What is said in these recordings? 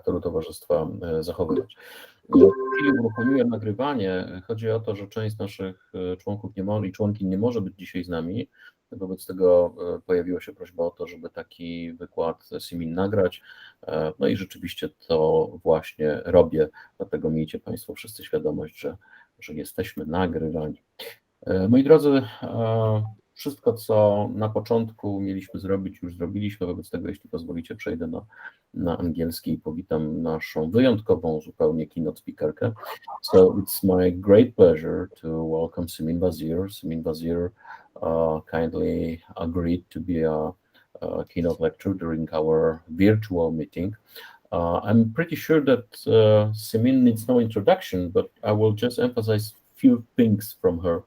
charakteru towarzystwa zachowywać. W chwili uruchomiłem nagrywanie. Chodzi o to, że część z naszych członków i członkiń nie może być dzisiaj z nami. Wobec tego pojawiła się prośba o to, żeby taki wykład Simine nagrać. No i rzeczywiście to właśnie robię, dlatego miejcie Państwo wszyscy świadomość, że jesteśmy nagrywani. Moi drodzy, wszystko, co na początku mieliśmy zrobić, już zrobiliśmy, wobec tego, jeśli pozwolicie, przejdę na angielski i powitam naszą wyjątkową zupełnie keynote speakerkę. So it's my great pleasure to welcome Simine Vazire. Simine Vazire kindly agreed to be a keynote lecturer during our virtual meeting. I'm pretty sure that Simine needs no introduction, but I will just emphasize few things from her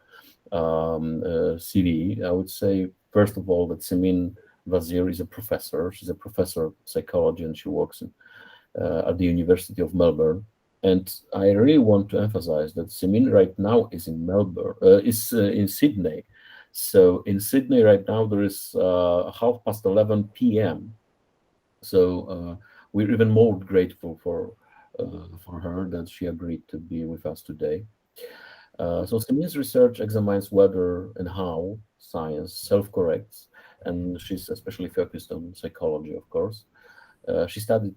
CV. I would say, first of all, that Simine Vazire is a professor. She's a professor of psychology, and she works at the University of Melbourne. And I really want to emphasize that Simine right now is in Melbourne, in Sydney. So in Sydney right now there is 11:30 p.m. So we're even more grateful for her that she agreed to be with us today. So Simine's research examines whether and how science self-corrects, and she's especially focused on psychology, of course. She studied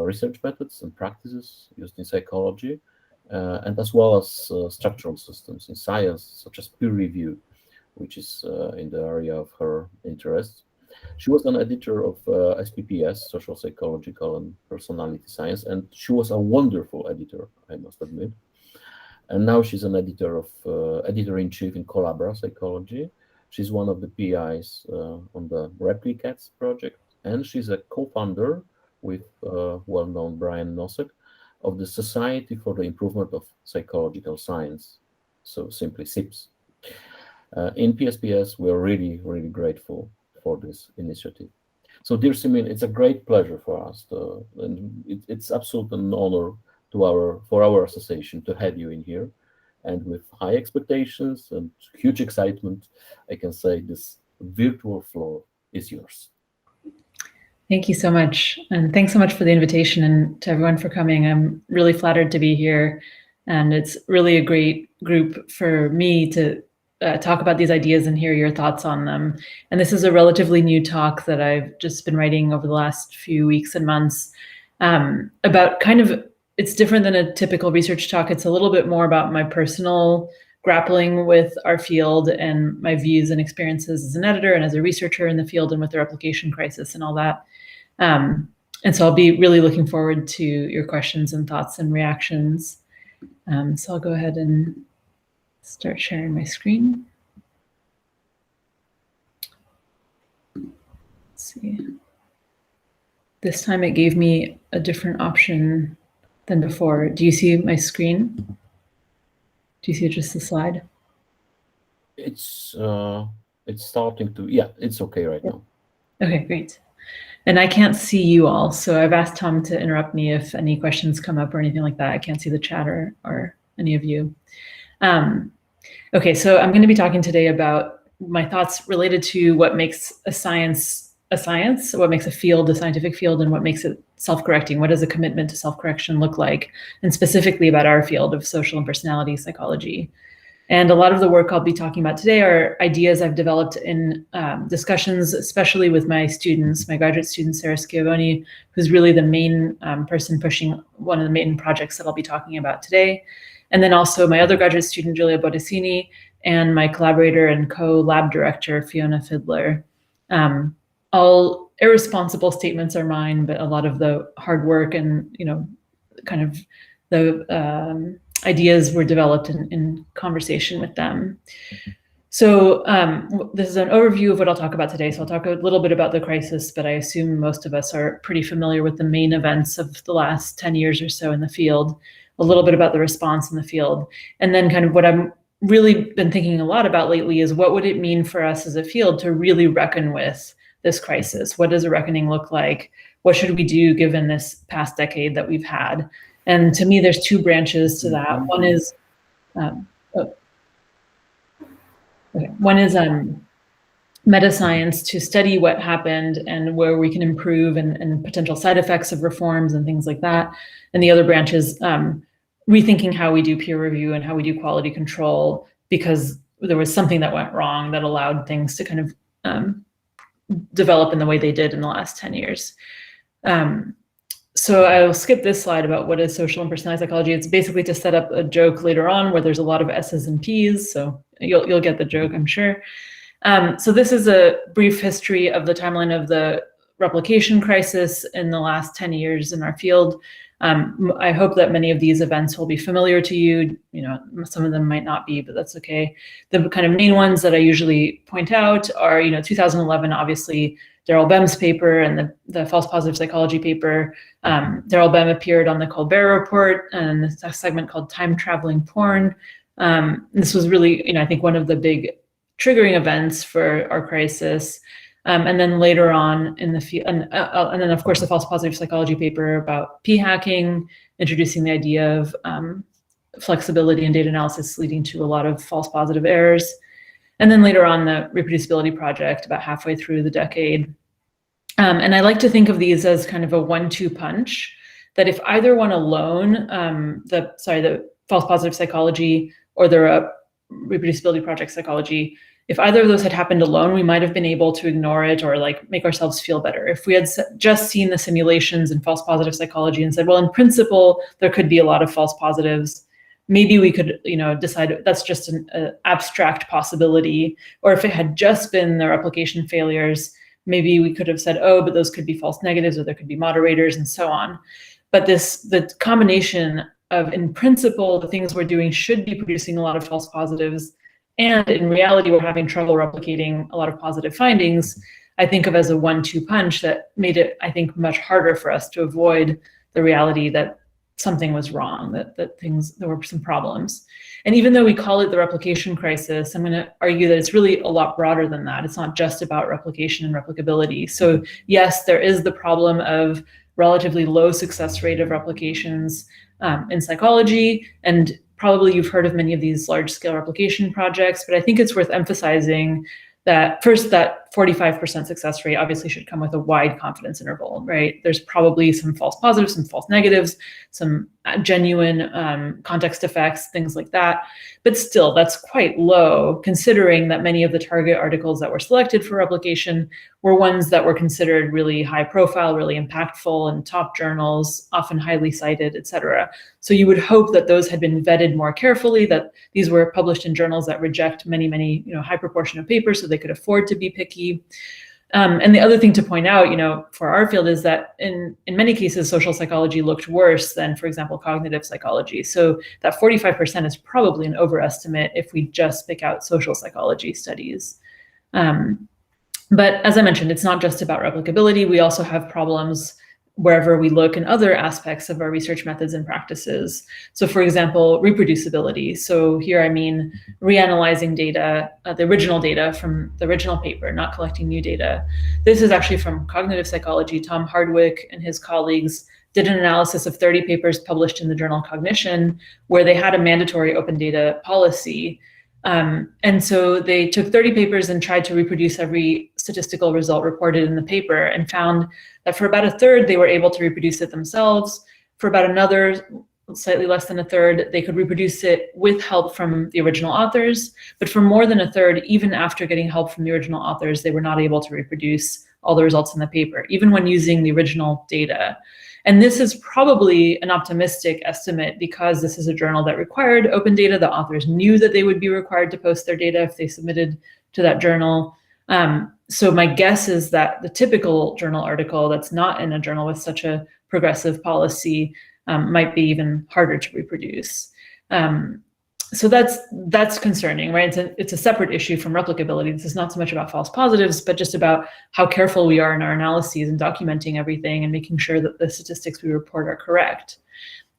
research methods and practices used in psychology, and as well as structural systems in science, such as peer review, which is in the area of her interest. She was an editor of SPPS, Social Psychological and Personality Science, and she was a wonderful editor, I must admit. And now she's an editor-in-chief in Collabra Psychology. She's one of the PIs on the Replicats project, and she's a co-founder with well-known Brian Nosek of the Society for the Improvement of Psychological Science, so simply SIPS. In PSPS, we are really, really grateful for this initiative. So, dear Simine, it's a great pleasure for us, and it's absolutely an honor for our association to have you in here, and with high expectations and huge excitement, I can say this virtual floor is yours. Thank you so much, and thanks so much for the invitation, and to everyone for coming. I'm really flattered to be here, and it's really a great group for me to talk about these ideas and hear your thoughts on them. And this is a relatively new talk that I've just been writing over the last few weeks and months about kind of. It's different than a typical research talk. It's a little bit more about my personal grappling with our field and my views and experiences as an editor and as a researcher in the field and with the replication crisis and all that. And so I'll be really looking forward to your questions and thoughts and reactions. So I'll go ahead and start sharing my screen. Let's see. This time it gave me a different option than before. Do you see my screen? Do you see just the slide? It's starting to, yeah, it's okay right now. Okay, great. And I can't see you all, so I've asked Tom to interrupt me if any questions come up or anything like that. I can't see the chat or any of you. Okay, so I'm going to be talking today about my thoughts related to what makes a science, what makes a field a scientific field, and what makes it self-correcting. What does a commitment to self-correction look like? And specifically about our field of social and personality psychology. And a lot of the work I'll be talking about today are ideas I've developed in discussions, especially with my students, my graduate student, Sarah Schiavone, who's really the main person pushing one of the main projects that I'll be talking about today. And then also my other graduate student, Giulia Bodicini, and my collaborator and co-lab director, Fiona Fiddler. All irresponsible statements are mine, but a lot of the hard work and, kind of the ideas were developed in conversation with them. So this is an overview of what I'll talk about today. So I'll talk a little bit about the crisis, but I assume most of us are pretty familiar with the main events of the last 10 years or so in the field, a little bit about the response in the field. And then kind of what I'm really been thinking a lot about lately is what would it mean for us as a field to really reckon with this crisis? What does a reckoning look like? What should we do given this past decade that we've had? And to me, there's two branches to that. One is, meta-science to study what happened and where we can improve and potential side effects of reforms and things like that. And the other branch is rethinking how we do peer review and how we do quality control, because there was something that went wrong that allowed things to kind of develop in the way they did in the last 10 years. So I'll skip this slide about what is social and personality psychology. It's basically to set up a joke later on where there's a lot of S's and P's, so you'll get the joke, I'm sure. So this is a brief history of the timeline of the replication crisis in the last 10 years in our field. I hope that many of these events will be familiar to you. You know, some of them might not be, but that's okay. The kind of main ones that I usually point out are, 2011, obviously, Daryl Bem's paper and the false positive psychology paper. Daryl Bem appeared on the Colbert Report and a segment called Time Traveling Porn. This was really, I think one of the big triggering events for our crisis. And then later on in the field, and then of course the false positive psychology paper about p-hacking, introducing the idea of flexibility in data analysis leading to a lot of false positive errors. And then later on the reproducibility project about halfway through the decade. And I like to think of these as kind of a 1-2 punch, that if either one alone, the false positive psychology or the reproducibility project psychology, if either of those had happened alone, we might have been able to ignore it or make ourselves feel better. If we had just seen the simulations in false positive psychology and said, well, in principle, there could be a lot of false positives, maybe we could, decide that's just an abstract possibility. Or if it had just been the replication failures, maybe we could have said, oh, but those could be false negatives, or there could be moderators and so on. But the combination of, in principle, the things we're doing should be producing a lot of false positives, and in reality, we're having trouble replicating a lot of positive findings, I think of as a 1-2 punch that made it, I think, much harder for us to avoid the reality that something was wrong, that there were some problems. And even though we call it the replication crisis, I'm going to argue that it's really a lot broader than that. It's not just about replication and replicability. So yes, there is the problem of relatively low success rate of replications in psychology, and probably you've heard of many of these large-scale replication projects, but I think it's worth emphasizing that first, that 45% success rate obviously should come with a wide confidence interval, right? There's probably some false positives, some false negatives, some genuine context effects, things like that. But still, that's quite low, considering that many of the target articles that were selected for replication were ones that were considered really high profile, really impactful in top journals, often highly cited, et cetera. So you would hope that those had been vetted more carefully, that these were published in journals that reject many, high proportion of papers, so they could afford to be picky. And the other thing to point out, for our field is that in many cases, social psychology looked worse than, for example, cognitive psychology. So that 45% is probably an overestimate if we just pick out social psychology studies. But as I mentioned, it's not just about replicability. We also have problems wherever we look in other aspects of our research methods and practices. So for example, reproducibility. So here I mean reanalyzing data, the original data from the original paper, not collecting new data. This is actually from cognitive psychology. Tom Hardwick and his colleagues did an analysis of 30 papers published in the journal Cognition, where they had a mandatory open data policy. And so they took 30 papers and tried to reproduce every statistical result reported in the paper, and found that for about a third, they were able to reproduce it themselves. For about another, slightly less than a third, they could reproduce it with help from the original authors. But for more than a third, even after getting help from the original authors, they were not able to reproduce all the results in the paper, even when using the original data. And this is probably an optimistic estimate because this is a journal that required open data. The authors knew that they would be required to post their data if they submitted to that journal. So my guess is that the typical journal article that's not in a journal with such a progressive policy might be even harder to reproduce. So that's concerning, right? It's a separate issue from replicability. This is not so much about false positives, but just about how careful we are in our analyses and documenting everything and making sure that the statistics we report are correct.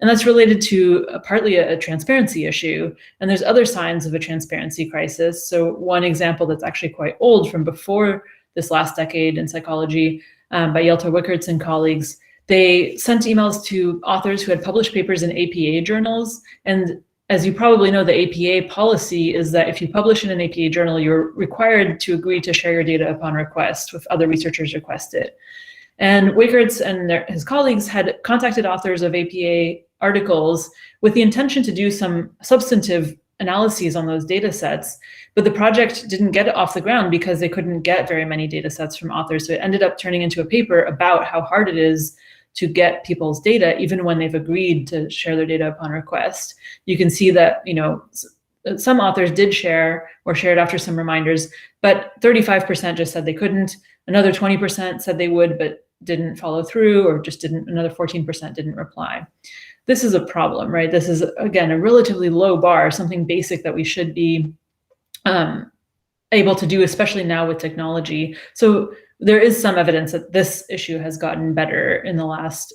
And that's related to partly a transparency issue. And there's other signs of a transparency crisis. So one example that's actually quite old, from before this last decade in psychology, by Jelte Wickerts and colleagues, they sent emails to authors who had published papers in APA journals and as you probably know, the APA policy is that if you publish in an APA journal, you're required to agree to share your data upon request if other researchers request it. And Wichertz and his colleagues had contacted authors of APA articles with the intention to do some substantive analyses on those data sets, but the project didn't get it off the ground because they couldn't get very many data sets from authors. So it ended up turning into a paper about how hard it is to get people's data, even when they've agreed to share their data upon request. You can see that, you know, some authors did share or shared after some reminders, but 35% just said they couldn't. Another 20% said they would, but didn't follow through, or just didn't, another 14% didn't reply. This is a problem, right? This is, again, a relatively low bar, something basic that we should be able to do, especially now with technology. So there is some evidence that this issue has gotten better in the last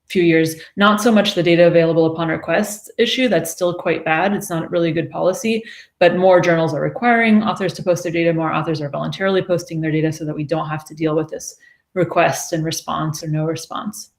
few years. Not so much the data available upon request issue, that's still quite bad. It's not really good policy, but more journals are requiring authors to post their data, more authors are voluntarily posting their data so that we don't have to deal with this request and response or no response.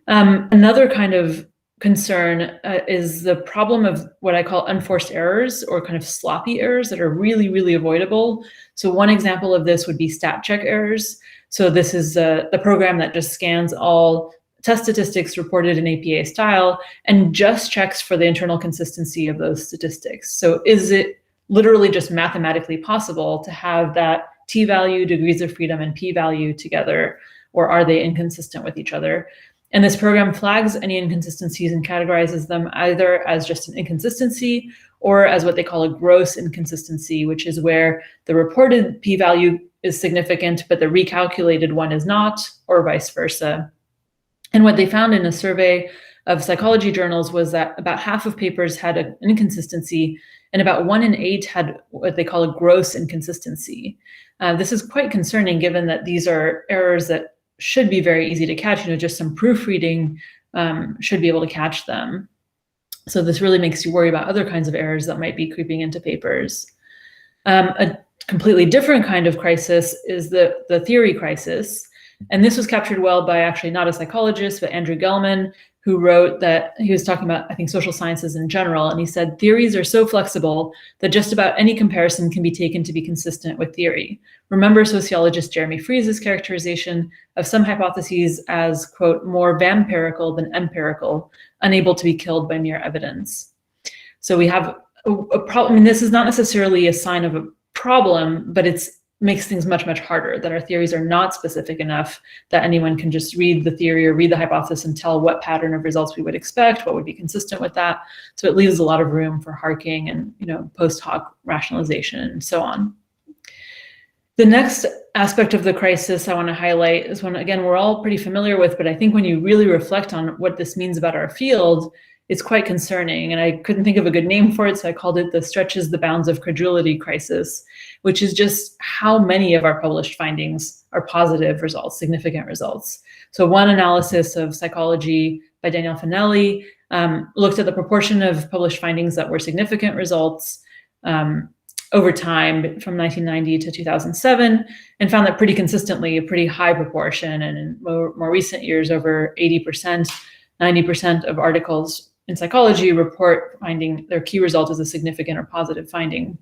Another kind of concern is the problem of what I call unforced errors, or kind of sloppy errors that are really, really avoidable. So one example of this would be stat check errors. So this is the program that just scans all test statistics reported in APA style and just checks for the internal consistency of those statistics. So is it literally just mathematically possible to have that t-value, degrees of freedom, and p-value together, or are they inconsistent with each other? And this program flags any inconsistencies and categorizes them either as just an inconsistency or as what they call a gross inconsistency, which is where the reported p-value is significant, but the recalculated one is not, or vice versa. And what they found in a survey of psychology journals was that about half of papers had an inconsistency, and about 1 in 8 had what they call a gross inconsistency. This is quite concerning, given that these are errors that should be very easy to catch. You know, just some proofreading should be able to catch them. So this really makes you worry about other kinds of errors that might be creeping into papers. A completely different kind of crisis is the theory crisis. And this was captured well by actually not a psychologist, but Andrew Gelman, who wrote that he was talking about, I think, social sciences in general. And he said, theories are so flexible that just about any comparison can be taken to be consistent with theory. Remember sociologist Jeremy Fries's characterization of some hypotheses as, quote, more vampirical than empirical, unable to be killed by mere evidence. So we have a problem. I mean, this is not necessarily a sign of a problem, but it's makes things much, much harder, that our theories are not specific enough that anyone can just read the theory or read the hypothesis and tell what pattern of results we would expect, what would be consistent with that. So it leaves a lot of room for harking and, you know, post hoc rationalization and so on. The next aspect of the crisis I want to highlight is one, again, we're all pretty familiar with, but I think when you really reflect on what this means about our field, it's quite concerning. And I couldn't think of a good name for it, so I called it the stretches the bounds of credulity crisis, which is just how many of our published findings are positive results, significant results. So one analysis of psychology by Daniel Finelli looked at the proportion of published findings that were significant results over time from 1990 to 2007, and found that pretty consistently a pretty high proportion, and in more recent years, over 80%, 90% of articles in psychology report finding their key result as a significant or positive finding.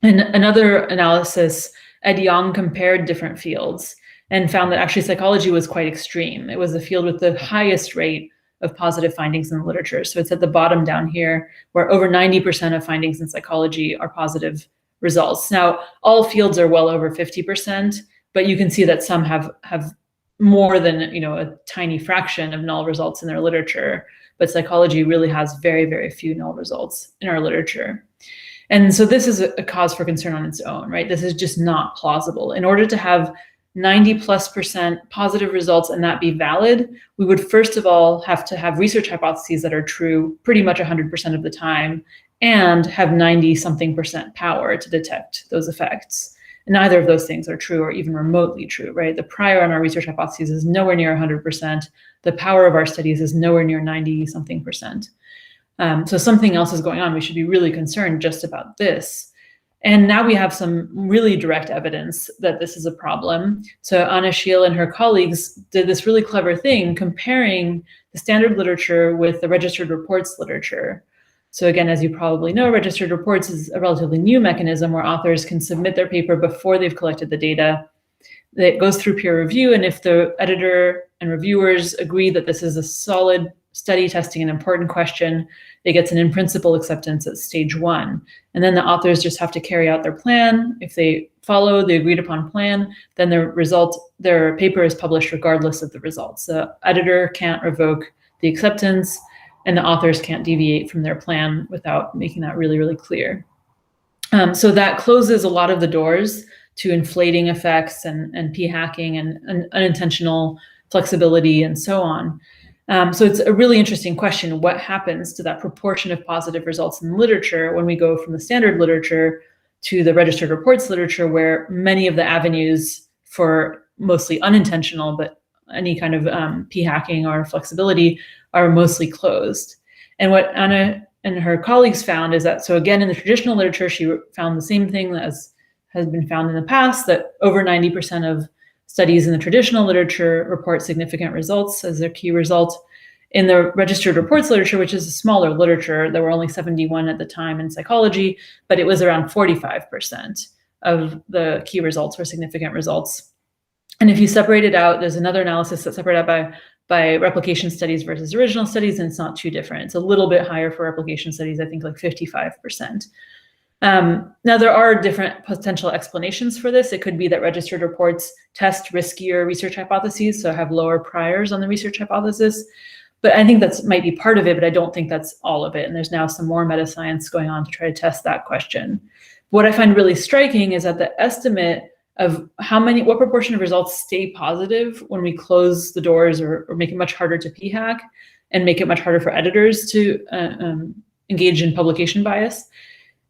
In another analysis, Ed Yong compared different fields and found that actually psychology was quite extreme. It was the field with the highest rate of positive findings in the literature. So it's at the bottom down here, where over 90% of findings in psychology are positive results. Now, all fields are well over 50%, but you can see that some have more than, you know, a tiny fraction of null results in their literature. But psychology really has very, very few null results in our literature. And so this is a cause for concern on its own, right? This is just not plausible. In order to have 90+% positive results and that be valid, we would first of all have to have research hypotheses that are true pretty much 100% of the time and have 90-something% power to detect those effects. And neither of those things are true or even remotely true, right? The prior on our research hypotheses is nowhere near 100%. The power of our studies is nowhere near 90-something%. So something else is going on. We should be really concerned just about this. And now we have some really direct evidence that this is a problem. So Anna Schiel and her colleagues did this really clever thing, comparing the standard literature with the registered reports literature. So again, as you probably know, registered reports is a relatively new mechanism where authors can submit their paper before they've collected the data. It goes through peer review, and if the editor and reviewers agree that this is a solid study testing an important question, it gets an in-principle acceptance at stage 1. And then the authors just have to carry out their plan. If they follow the agreed upon plan, then their paper is published regardless of the results. The editor can't revoke the acceptance, and the authors can't deviate from their plan without making that really, really clear. So that closes a lot of the doors to inflating effects and p-hacking and unintentional flexibility and so on. So it's a really interesting question. What happens to that proportion of positive results in literature when we go from the standard literature to the registered reports literature, where many of the avenues for mostly unintentional, but any kind of p-hacking or flexibility are mostly closed? And what Anna and her colleagues found is that, so again, in the traditional literature, she found the same thing as has been found in the past, that over 90% of studies in the traditional literature report significant results as their key result. In the registered reports literature, which is a smaller literature, there were only 71 at the time in psychology, but it was around 45% of the key results were significant results. And if you separate it out, there's another analysis that's separated out by replication studies versus original studies, and it's not too different. It's a little bit higher for replication studies, I think like 55%. Now, there are different potential explanations for this. It could be that registered reports test riskier research hypotheses, so have lower priors on the research hypothesis. But I think that might be part of it, but I don't think that's all of it. And there's now some more meta-science going on to try to test that question. What I find really striking is that the estimate of what proportion of results stay positive when we close the doors or make it much harder to p-hack and make it much harder for editors to engage in publication bias.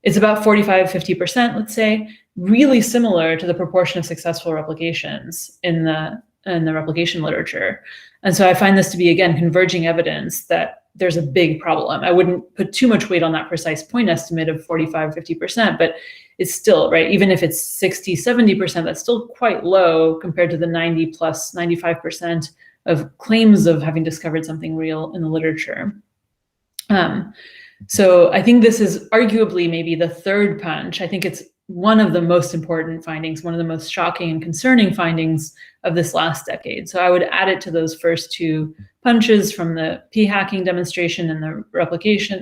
It's about 45–50%, let's say, really similar to the proportion of successful replications in the replication literature. And so I find this to be, again, converging evidence that there's a big problem. I wouldn't put too much weight on that precise point estimate of 45–50%, but it's still, right, even if it's 60–70%, that's still quite low compared to the 90+95% of claims of having discovered something real in the literature. So I think this is arguably maybe the third punch. I think it's one of the most important findings, one of the most shocking and concerning findings of this last decade. So I would add it to those first two punches from the p-hacking demonstration and the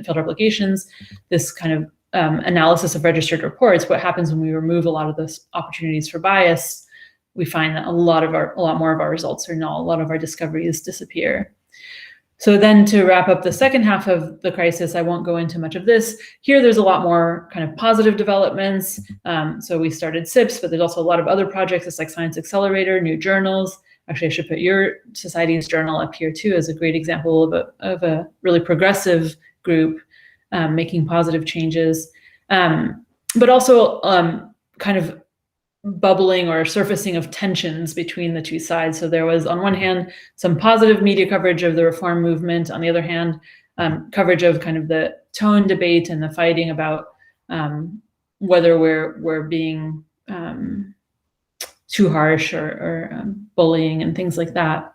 field replications, this kind of analysis of registered reports. What happens when we remove a lot of those opportunities for bias? We find that a lot more of our results are null, a lot of our discoveries disappear. So then to wrap up the second half of the crisis, I won't go into much of this. Here, there's a lot more kind of positive developments. So we started SIPS, but there's also a lot of other projects. It's like Science Accelerator, new journals. Actually, I should put your society's journal up here too as a great example of a really progressive group making positive changes. But also kind of bubbling or surfacing of tensions between the two sides. So there was, on one hand, some positive media coverage of the reform movement. On the other hand, coverage of kind of the tone debate and the fighting about whether we're being too harsh or bullying and things like that.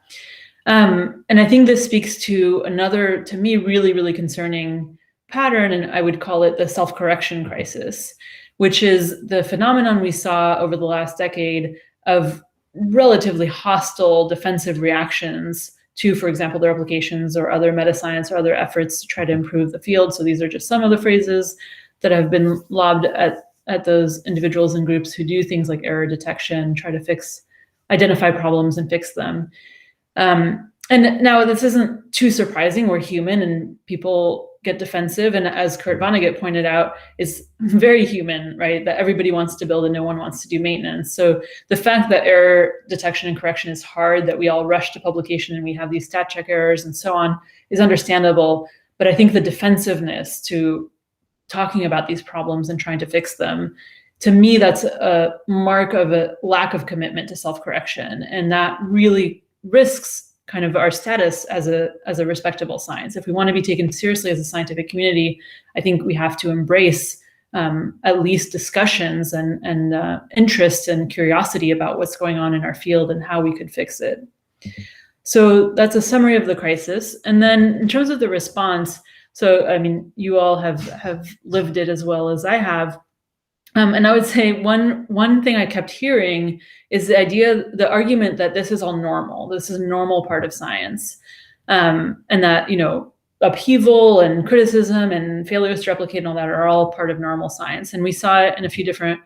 And I think this speaks to another, to me, really, really concerning pattern, and I would call it the self-correction crisis, which is the phenomenon we saw over the last decade of relatively hostile defensive reactions to, for example, the replications or other meta-science or other efforts to try to improve the field. So these are just some of the phrases that have been lobbed at those individuals and groups who do things like error detection, try to identify problems and fix them. And now this isn't too surprising. We're human and people get defensive. And as Kurt Vonnegut pointed out, it's very human, right? That everybody wants to build and no one wants to do maintenance. So the fact that error detection and correction is hard, that we all rush to publication and we have these stat check errors and so on is understandable. But I think the defensiveness to talking about these problems and trying to fix them, to me, that's a mark of a lack of commitment to self-correction. And that really risks kind of our status as a respectable science. If we want to be taken seriously as a scientific community, I think we have to embrace at least discussions and interest and curiosity about what's going on in our field and how we could fix it. So that's a summary of the crisis. And then in terms of the response, So, I mean, you all have lived it as well as I have. And I would say one thing I kept hearing is the argument that this is all normal. This is a normal part of science, and that, you know, upheaval and criticism and failures to replicate and all that are all part of normal science. And we saw it in a few different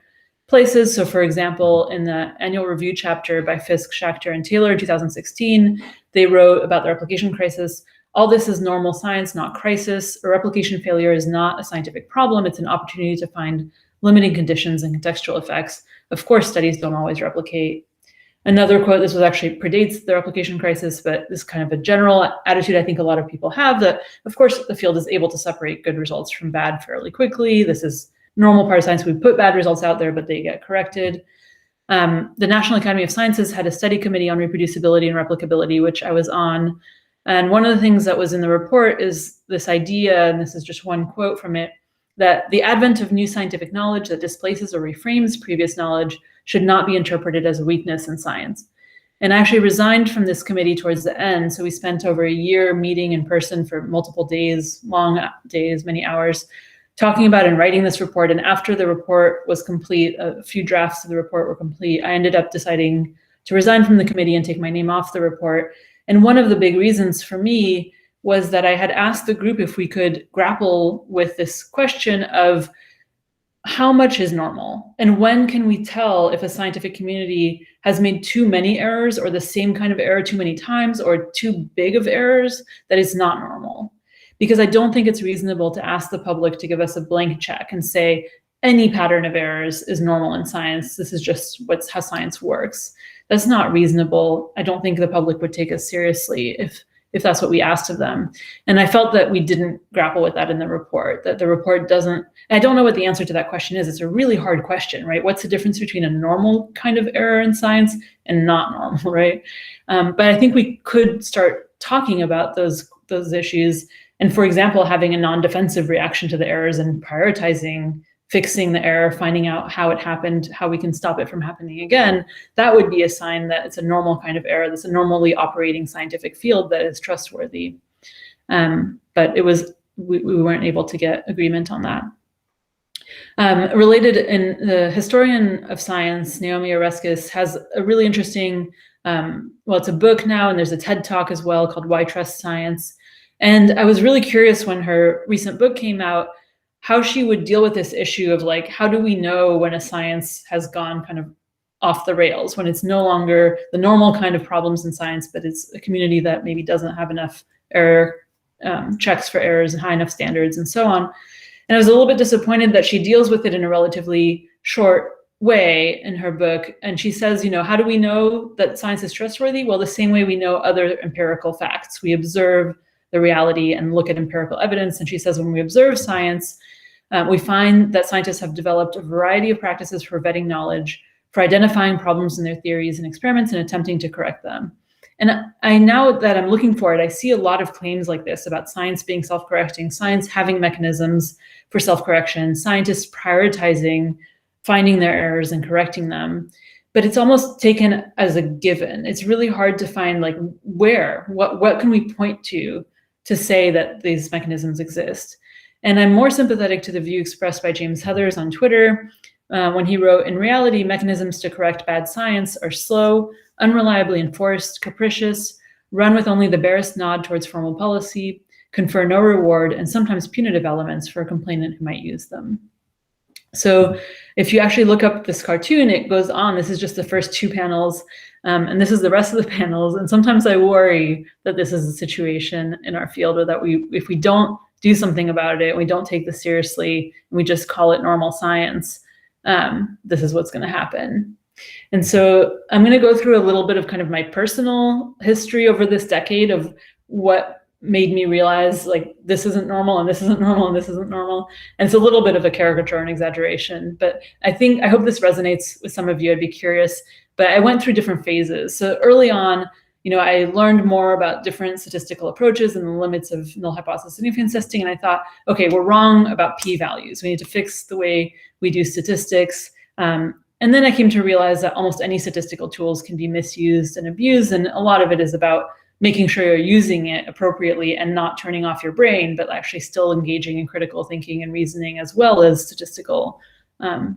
places. So, for example, in the annual review chapter by Fisk, Schachter, and Taylor in 2016, they wrote about the replication crisis. All this is normal science, not crisis. A replication failure is not a scientific problem. It's an opportunity to find limiting conditions and contextual effects. Of course, studies don't always replicate. Another quote, this was actually predates the replication crisis, but this is kind of a general attitude I think a lot of people have, that of course the field is able to separate good results from bad fairly quickly. This is normal part of science. We put bad results out there, but they get corrected. The National Academy of Sciences had a study committee on reproducibility and replicability, which I was on. And one of the things that was in the report is this idea, and this is just one quote from it, that the advent of new scientific knowledge that displaces or reframes previous knowledge should not be interpreted as a weakness in science. And I actually resigned from this committee towards the end. So we spent over a year meeting in person for multiple days, long days, many hours, talking about and writing this report. And after the report was complete, a few drafts of the report were complete, I ended up deciding to resign from the committee and take my name off the report. And one of the big reasons for me was that I had asked the group if we could grapple with this question of how much is normal, and when can we tell if a scientific community has made too many errors, or the same kind of error too many times, or too big of errors that is not normal. Because I don't think it's reasonable to ask the public to give us a blank check and say any pattern of errors is normal in science. This is just how science works. That's not reasonable. I don't think the public would take us seriously if that's what we asked of them. And I felt that we didn't grapple with that in the report, that the report doesn't, I don't know what the answer to that question is. It's a really hard question, right? What's the difference between a normal kind of error in science and not normal, right? But I think we could start talking about those issues. And for example, having a non-defensive reaction to the errors and prioritizing fixing the error, finding out how it happened, how we can stop it from happening again, that would be a sign that it's a normal kind of error, that's a normally operating scientific field that is trustworthy. But we weren't able to get agreement on that. Related, in the historian of science, Naomi Oreskes, has a really interesting, well, it's a book now, and there's a TED Talk as well called Why Trust Science. And I was really curious when her recent book came out, how she would deal with this issue of like, how do we know when a science has gone kind of off the rails, when it's no longer the normal kind of problems in science, but it's a community that maybe doesn't have enough error checks for errors and high enough standards and so on. And I was a little bit disappointed that she deals with it in a relatively short way in her book. And she says, you know, how do we know that science is trustworthy? Well, the same way we know other empirical facts. We observe the reality and look at empirical evidence. And she says, when we observe science, we find that scientists have developed a variety of practices for vetting knowledge, for identifying problems in their theories and experiments and attempting to correct them. And now that I'm looking for it, I see a lot of claims like this about science being self-correcting, science having mechanisms for self-correction, scientists prioritizing finding their errors and correcting them. But it's almost taken as a given. It's really hard to find like what can we point to say that these mechanisms exist. And I'm more sympathetic to the view expressed by James Heathers on Twitter when he wrote, in reality, mechanisms to correct bad science are slow, unreliably enforced, capricious, run with only the barest nod towards formal policy, confer no reward, and sometimes punitive elements for a complainant who might use them. So if you actually look up this cartoon, it goes on. This is just the first two panels, and this is the rest of the panels. And sometimes I worry that this is a situation in our field, or that if we don't do something about it, we don't take this seriously, and we just call it normal science, this is what's going to happen. And so I'm going to go through a little bit of kind of my personal history over this decade of what made me realize like this isn't normal and this isn't normal and this isn't normal. And it's a little bit of a caricature and exaggeration, but I hope this resonates with some of you. I'd be curious, but I went through different phases. So early on, you know, I learned more about different statistical approaches and the limits of null hypothesis significance testing. And I thought, okay, we're wrong about p-values. We need to fix the way we do statistics. And then I came to realize that almost any statistical tools can be misused and abused. And a lot of it is about making sure you're using it appropriately and not turning off your brain, but actually still engaging in critical thinking and reasoning as well as statistical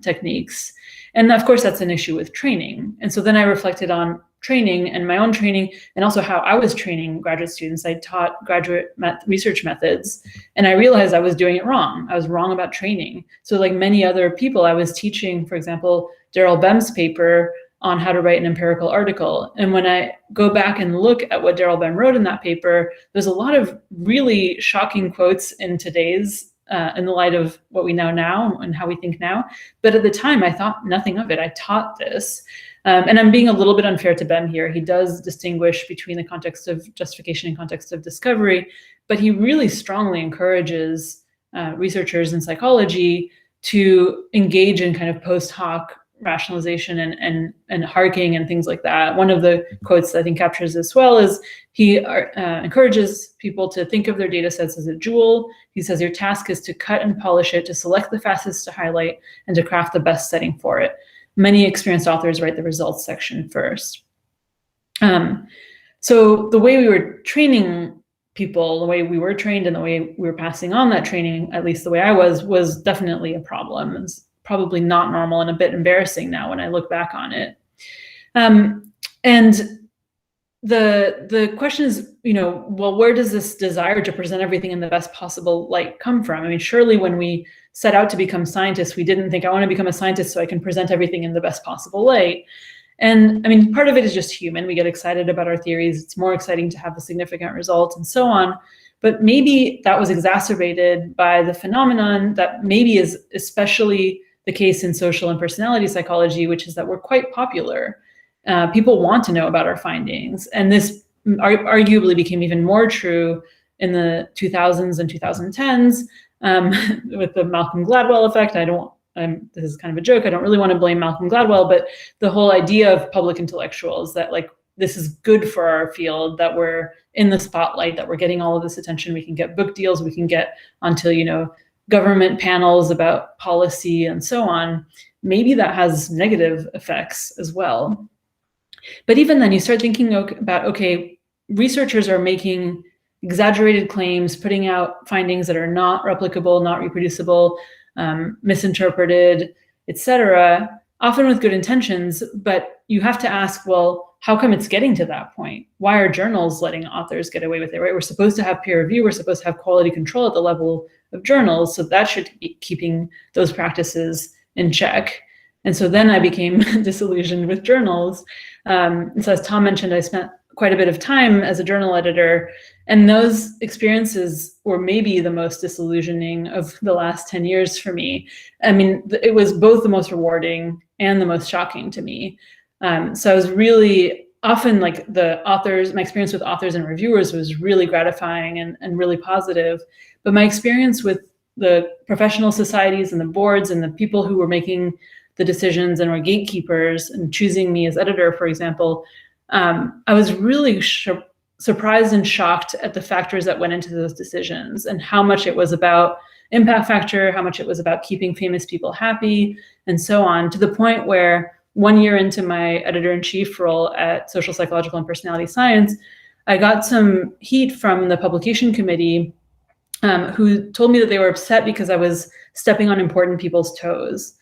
techniques. And of course, that's an issue with training. And so then I reflected on training and my own training, and also how I was training graduate students. I taught graduate research methods, and I realized I was doing it wrong. I was wrong about training. So like many other people, I was teaching, for example, Daryl Bem's paper on how to write an empirical article. And when I go back and look at what Daryl Bem wrote in that paper, there's a lot of really shocking quotes in today's in the light of what we know now and how we think now. But at the time, I thought nothing of it. I taught this. And I'm being a little bit unfair to Bem here. He does distinguish between the context of justification and context of discovery, but he really strongly encourages researchers in psychology to engage in kind of post hoc rationalization and harking and things like that. One of the quotes that I think captures this well is he encourages people to think of their data sets as a jewel. He says your task is to cut and polish it, to select the fastest to highlight, and to craft the best setting for it. Many experienced authors write the results section first. So the way we were training people, the way we were trained and the way we were passing on that training, at least the way I was definitely a problem. It's probably not normal and a bit embarrassing now when I look back on it. And the question is, well, where does this desire to present everything in the best possible light come from? I mean, surely when we set out to become scientists, we didn't think I want to become a scientist so I can present everything in the best possible light. And I mean, part of it is just human. We get excited about our theories. It's more exciting to have a significant result and so on. But maybe that was exacerbated by the phenomenon that maybe is especially the case in social and personality psychology, which is that we're quite popular. People want to know about our findings. And this arguably became even more true in the 2000s and 2010s with the Malcolm Gladwell effect. This is kind of a joke. I don't really want to blame Malcolm Gladwell, but the whole idea of public intellectuals that like, this is good for our field, that we're in the spotlight, that we're getting all of this attention. We can get book deals, we can get onto, government panels about policy and so on. Maybe that has negative effects as well. But even then you start thinking about, okay, researchers are making exaggerated claims, putting out findings that are not replicable, not reproducible, misinterpreted, etc., often with good intentions, but you have to ask, well, how come it's getting to that point? Why are journals letting authors get away with it, right? We're supposed to have peer review, we're supposed to have quality control at the level of journals, so that should be keeping those practices in check. And so then I became disillusioned with journals. So as Tom mentioned, I spent quite a bit of time as a journal editor, and those experiences were maybe the most disillusioning of the last 10 years for me. I mean, it was both the most rewarding and the most shocking to me. So I was really often like my experience with authors and reviewers was really gratifying and really positive. But my experience with the professional societies and the boards and the people who were making the decisions and were gatekeepers and choosing me as editor, for example, I was really surprised and shocked at the factors that went into those decisions and how much it was about impact factor, how much it was about keeping famous people happy, and so on, to the point where 1 year into my editor-in-chief role at Social, Psychological, and Personality Science, I got some heat from the publication committee who told me that they were upset because I was stepping on important people's toes.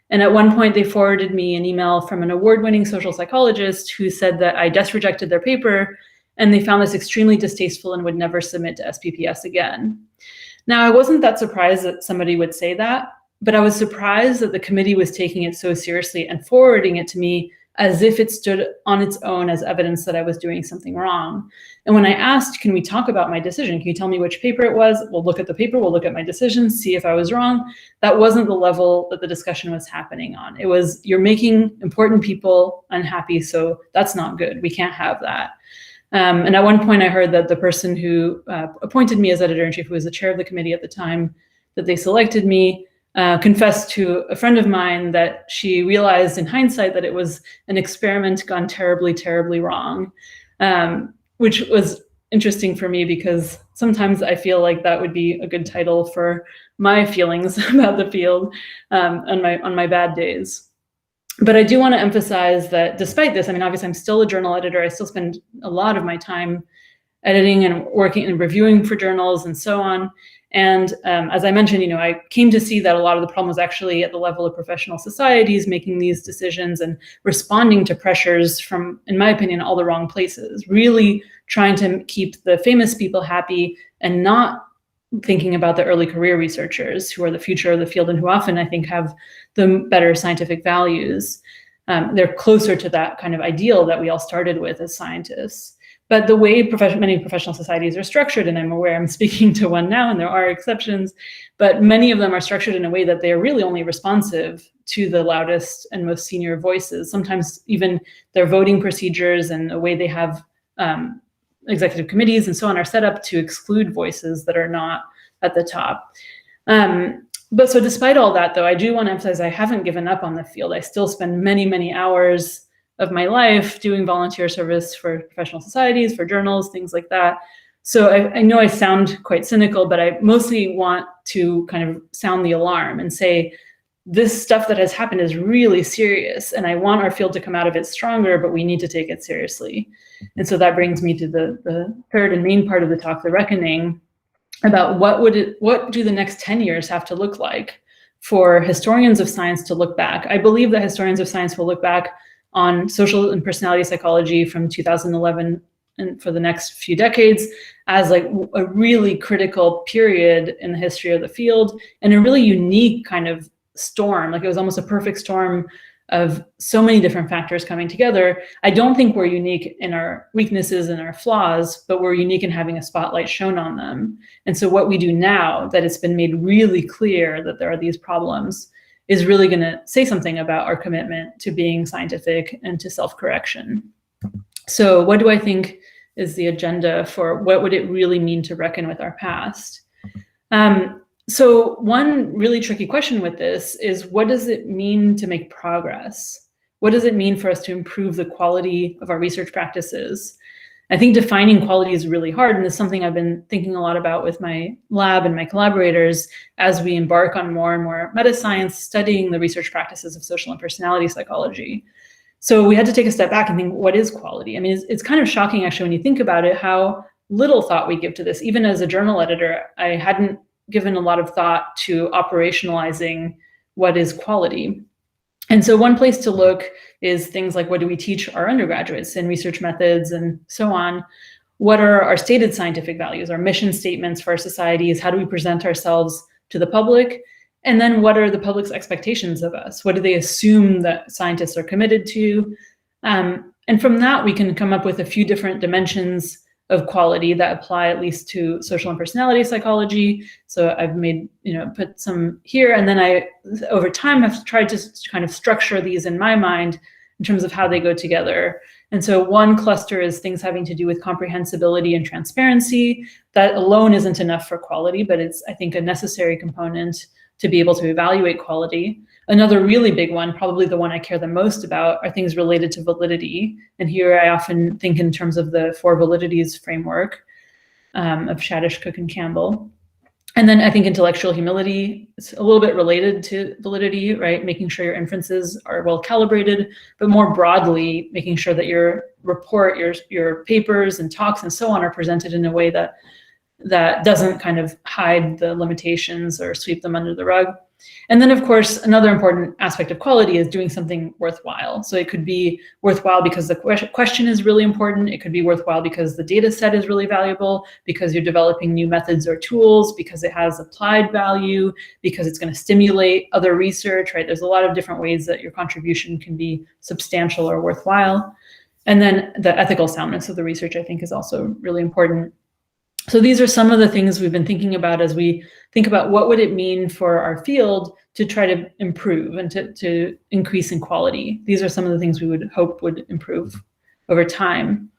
And at one point, they forwarded me an email from an award-winning social psychologist who said that I just rejected their paper, and they found this extremely distasteful and would never submit to SPPS again. Now, I wasn't that surprised that somebody would say that, but I was surprised that the committee was taking it so seriously and forwarding it to me as if it stood on its own as evidence that I was doing something wrong. And when I asked, can we talk about my decision? Can you tell me which paper it was? We'll look at the paper, we'll look at my decision, see if I was wrong. That wasn't the level that the discussion was happening on. It was, you're making important people unhappy, so that's not good. We can't have that. And at one point I heard that the person who appointed me as editor-in-chief, who was the chair of the committee at the time that they selected me, confessed to a friend of mine that she realized in hindsight that it was an experiment gone terribly, terribly wrong, which was interesting for me because sometimes I feel like that would be a good title for my feelings about the field on my bad days. But I do want to emphasize that despite this, I mean, obviously I'm still a journal editor. I still spend a lot of my time editing and working and reviewing for journals and so on. And as I mentioned, I came to see that a lot of the problem was actually at the level of professional societies making these decisions and responding to pressures from, in my opinion, all the wrong places, really trying to keep the famous people happy and not thinking about the early career researchers who are the future of the field and who often, I think, have the better scientific values. They're closer to that kind of ideal that we all started with as scientists. But the way many professional societies are structured, and I'm aware I'm speaking to one now, and there are exceptions, but many of them are structured in a way that they are really only responsive to the loudest and most senior voices. Sometimes even their voting procedures and the way they have executive committees and so on are set up to exclude voices that are not at the top. But so despite all that, though, I do want to emphasize I haven't given up on the field. I still spend many, many hours of my life doing volunteer service for professional societies, for journals, things like that. So I know I sound quite cynical, but I mostly want to kind of sound the alarm and say, this stuff that has happened is really serious, and I want our field to come out of it stronger, but we need to take it seriously. And so that brings me to the third and main part of the talk, the reckoning, about what do the next 10 years have to look like for historians of science to look back. I believe that historians of science will look back on social and personality psychology from 2011 and for the next few decades as like a really critical period in the history of the field and a really unique kind of storm. Like it was almost a perfect storm of so many different factors coming together. I don't think we're unique in our weaknesses and our flaws, but we're unique in having a spotlight shown on them. And so what we do now that it's been made really clear that there are these problems is really going to say something about our commitment to being scientific and to self-correction. So what do I think is the agenda for what would it really mean to reckon with our past? So one really tricky question with this is, what does it mean to make progress? What does it mean for us to improve the quality of our research practices? I think defining quality is really hard, and it's something I've been thinking a lot about with my lab and my collaborators as we embark on more and more meta-science studying the research practices of social and personality psychology. So we had to take a step back and think, what is quality? I mean, it's kind of shocking actually when you think about it, how little thought we give to this. Even as a journal editor, I hadn't given a lot of thought to operationalizing what is quality. And so one place to look is things like, what do we teach our undergraduates in research methods and so on? What are our stated scientific values, our mission statements for our societies? How do we present ourselves to the public? And then what are the public's expectations of us? What do they assume that scientists are committed to? And from that, we can come up with a few different dimensions of quality that apply at least to social and personality psychology. So I've made, put some here, and then I, over time, have tried to kind of structure these in my mind in terms of how they go together. And so one cluster is things having to do with comprehensibility and transparency. That alone isn't enough for quality, but it's, I think, a necessary component to be able to evaluate quality. Another really big one, probably the one I care the most about, are things related to validity. And here I often think in terms of the 4 validities framework of Shadish, Cook, and Campbell. And then I think intellectual humility is a little bit related to validity, right? Making sure your inferences are well calibrated, but more broadly, making sure that your report, your papers and talks and so on are presented in a way that doesn't kind of hide the limitations or sweep them under the rug. And then, of course, another important aspect of quality is doing something worthwhile. So it could be worthwhile because the question is really important. It could be worthwhile because the data set is really valuable, because you're developing new methods or tools, because it has applied value, because it's going to stimulate other research, right? There's a lot of different ways that your contribution can be substantial or worthwhile. And then the ethical soundness of the research, I think, is also really important. So these are some of the things we've been thinking about as we think about what would it mean for our field to try to improve and to increase in quality. These are some of the things we would hope would improve over time.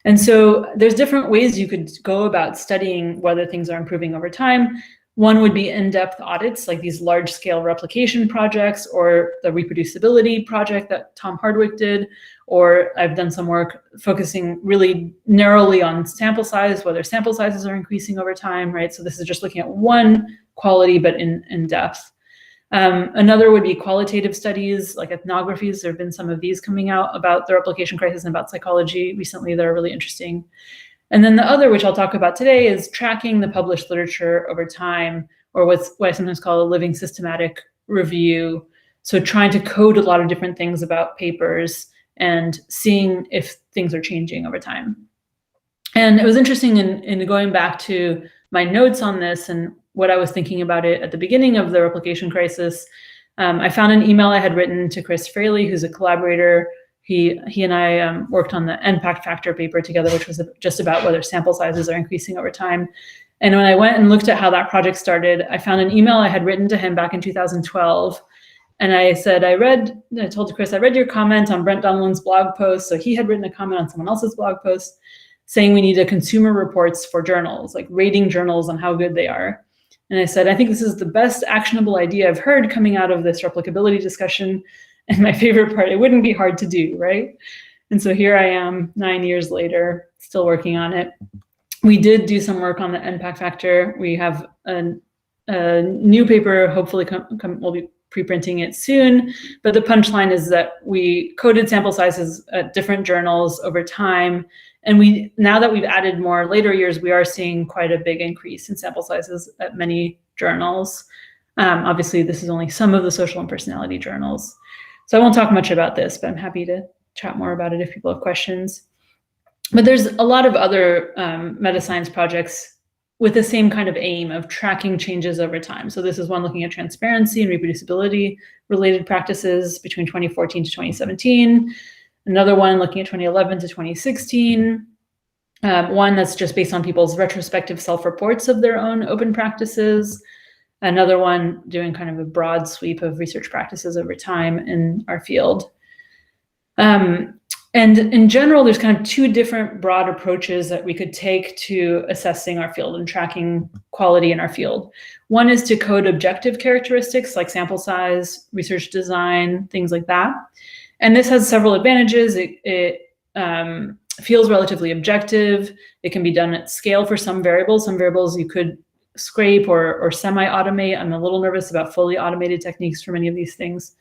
And so there's different ways you could go about studying whether things are improving over time. One would be in-depth audits, like these large-scale replication projects, or the reproducibility project that Tom Hardwick did, or I've done some work focusing really narrowly on sample size, whether sample sizes are increasing over time, right? So this is just looking at one quality, but in depth. Another would be qualitative studies, like ethnographies. There have been some of these coming out about the replication crisis and about psychology recently that are really interesting. And then the other, which I'll talk about today, is tracking the published literature over time, or what I sometimes call a living systematic review. So trying to code a lot of different things about papers and seeing if things are changing over time. And it was interesting in going back to my notes on this and what I was thinking about it at the beginning of the replication crisis. I found an email I had written to Chris Fraley, who's a collaborator. He and I worked on the impact factor paper together, which was just about whether sample sizes are increasing over time. And when I went and looked at how that project started, I found an email I had written to him back in 2012. And I said, I told Chris, I read your comment on Brent Donlan's blog post. So he had written a comment on someone else's blog post saying we need a consumer reports for journals, like rating journals on how good they are. And I said, I think this is the best actionable idea I've heard coming out of this replicability discussion. And my favorite part, it wouldn't be hard to do, right? And so here I am 9 years later, still working on it. We did do some work on the impact factor. We have a new paper, hopefully we'll be pre-printing it soon. But the punchline is that we coded sample sizes at different journals over time. And now that we've added more later years, we are seeing quite a big increase in sample sizes at many journals. Obviously, this is only some of the social and personality journals. So I won't talk much about this, but I'm happy to chat more about it if people have questions. But there's a lot of other meta science projects with the same kind of aim of tracking changes over time. So this is one looking at transparency and reproducibility related practices between 2014 to 2017. Another one looking at 2011 to 2016. One that's just based on people's retrospective self-reports of their own open practices. Another one doing kind of a broad sweep of research practices over time in our field. And in general, there's kind of two different broad approaches that we could take to assessing our field and tracking quality in our field. One is to code objective characteristics like sample size, research design, things like that. And this has several advantages. It feels relatively objective. It can be done at scale for some variables. Some variables you could scrape or semi-automate. I'm a little nervous about fully automated techniques for many of these things.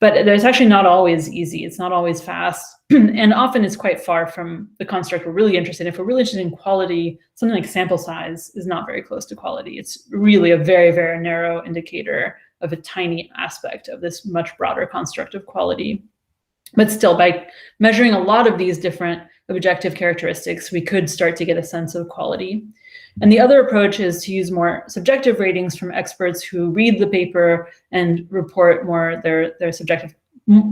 But it's actually not always easy. It's not always fast. And often it's quite far from the construct we're really interested in. If we're really interested in quality, something like sample size is not very close to quality. It's really a very, very narrow indicator of a tiny aspect of this much broader construct of quality. But still, by measuring a lot of these different objective characteristics, we could start to get a sense of quality. And the other approach is to use more subjective ratings from experts who read the paper and report more their subjective,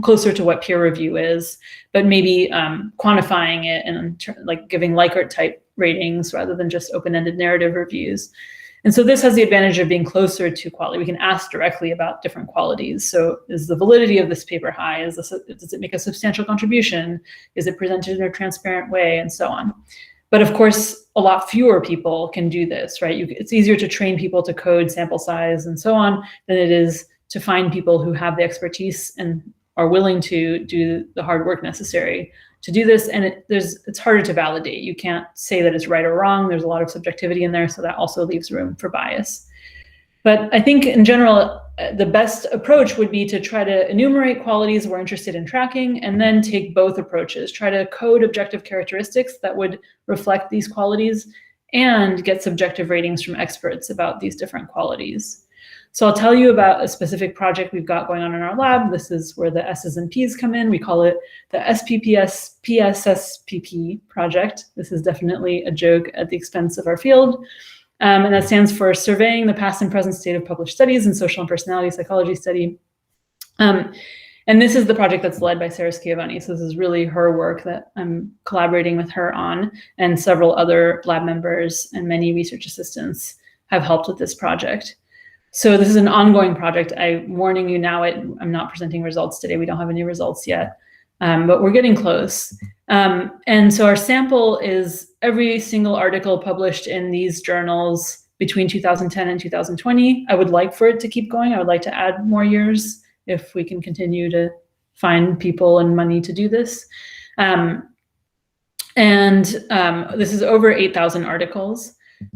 closer to what peer review is, but maybe quantifying it and like giving Likert type ratings rather than just open-ended narrative reviews. And so this has the advantage of being closer to quality. We can ask directly about different qualities. So is the validity of this paper high? Does it make a substantial contribution? Is it presented in a transparent way? And so on. But of course, a lot fewer people can do this, right? It's easier to train people to code sample size and so on than it is to find people who have the expertise and are willing to do the hard work necessary to do this. And it's harder to validate. You can't say that it's right or wrong. There's a lot of subjectivity in there, so that also leaves room for bias. But I think in general, the best approach would be to try to enumerate qualities we're interested in tracking and then take both approaches. Try to code objective characteristics that would reflect these qualities and get subjective ratings from experts about these different qualities. So I'll tell you about a specific project we've got going on in our lab. This is where the S's and P's come in. We call it the SPPS PSSPP project. This is definitely a joke at the expense of our field. And that stands for Surveying the Past and Present State of Published Studies in Social and Personality Psychology Study. And this is the project that's led by Sarah Schiavone. So this is really her work that I'm collaborating with her on, and several other lab members and many research assistants have helped with this project. So this is an ongoing project. I'm warning you now, I'm not presenting results today. We don't have any results yet, but we're getting close. And so our sample is every single article published in these journals between 2010 and 2020. I would like for it to keep going. I would like to add more years if we can continue to find people and money to do this. This is over 8,000 articles.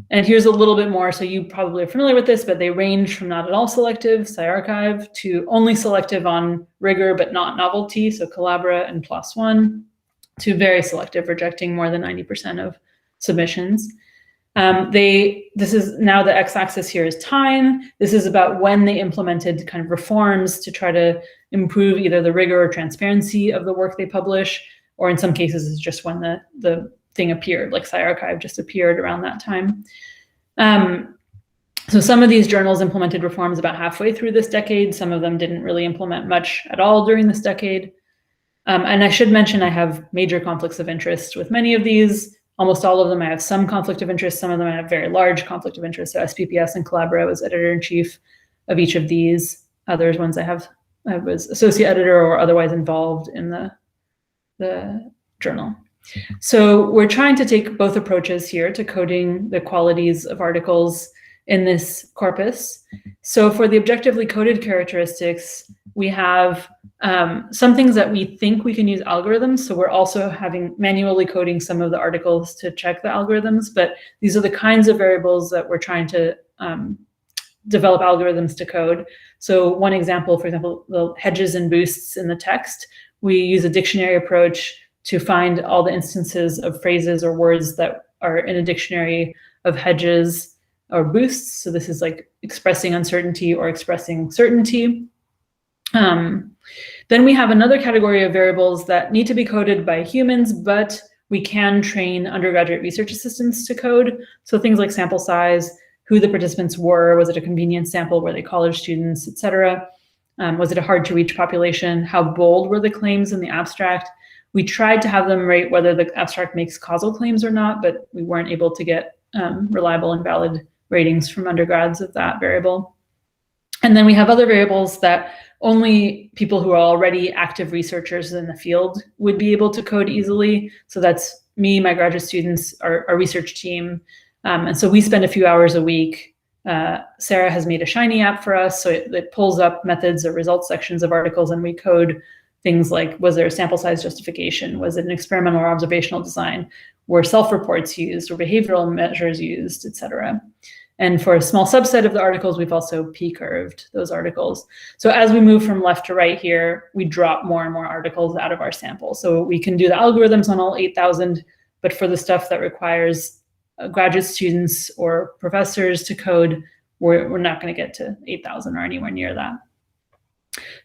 And here's a little bit more. So you probably are familiar with this, but they range from not at all selective, SciArchive, to only selective on rigor, but not novelty, so Collabora and PLOS One, to very selective, rejecting more than 90% submissions. This is now the x-axis here is time. This is about when they implemented kind of reforms to try to improve either the rigor or transparency of the work they publish, or in some cases it's just when the thing appeared, like SciArchive just appeared around that time. So some of these journals implemented reforms about halfway through this decade. Some of them didn't really implement much at all during this decade. And I should mention I have major conflicts of interest with many of these. Almost all of them I have some conflict of interest. Some of them I have very large conflict of interest. So SPPS and Collabora was editor-in-chief of each of these. Others ones I was associate editor or otherwise involved in the journal. So we're trying to take both approaches here to coding the qualities of articles in this corpus. So for the objectively coded characteristics, we have some things that we think we can use algorithms. So we're also manually coding some of the articles to check the algorithms, but these are the kinds of variables that we're trying to develop algorithms to code. So one example, for example, the hedges and boosts in the text, we use a dictionary approach to find all the instances of phrases or words that are in a dictionary of hedges or boosts. So this is like expressing uncertainty or expressing certainty. Then we have another category of variables that need to be coded by humans, but we can train undergraduate research assistants to code. So things like sample size, who the participants were, was it a convenience sample, were they college students, et cetera? Was it a hard to reach population? How bold were the claims in the abstract? We tried to have them rate whether the abstract makes causal claims or not, but we weren't able to get reliable and valid ratings from undergrads of that variable. And then we have other variables that only people who are already active researchers in the field would be able to code easily. So that's me, my graduate students, our research team. And so we spend a few hours a week. Sarah has made a Shiny app for us. So it pulls up methods or results sections of articles, and we code things like, was there a sample size justification? Was it an experimental or observational design? Were self-reports used or behavioral measures used, et cetera? And for a small subset of the articles, we've also p-curved those articles. So as we move from left to right here, we drop more and more articles out of our sample. So we can do the algorithms on all 8,000, but for the stuff that requires graduate students or professors to code, we're not going to get to 8,000 or anywhere near that.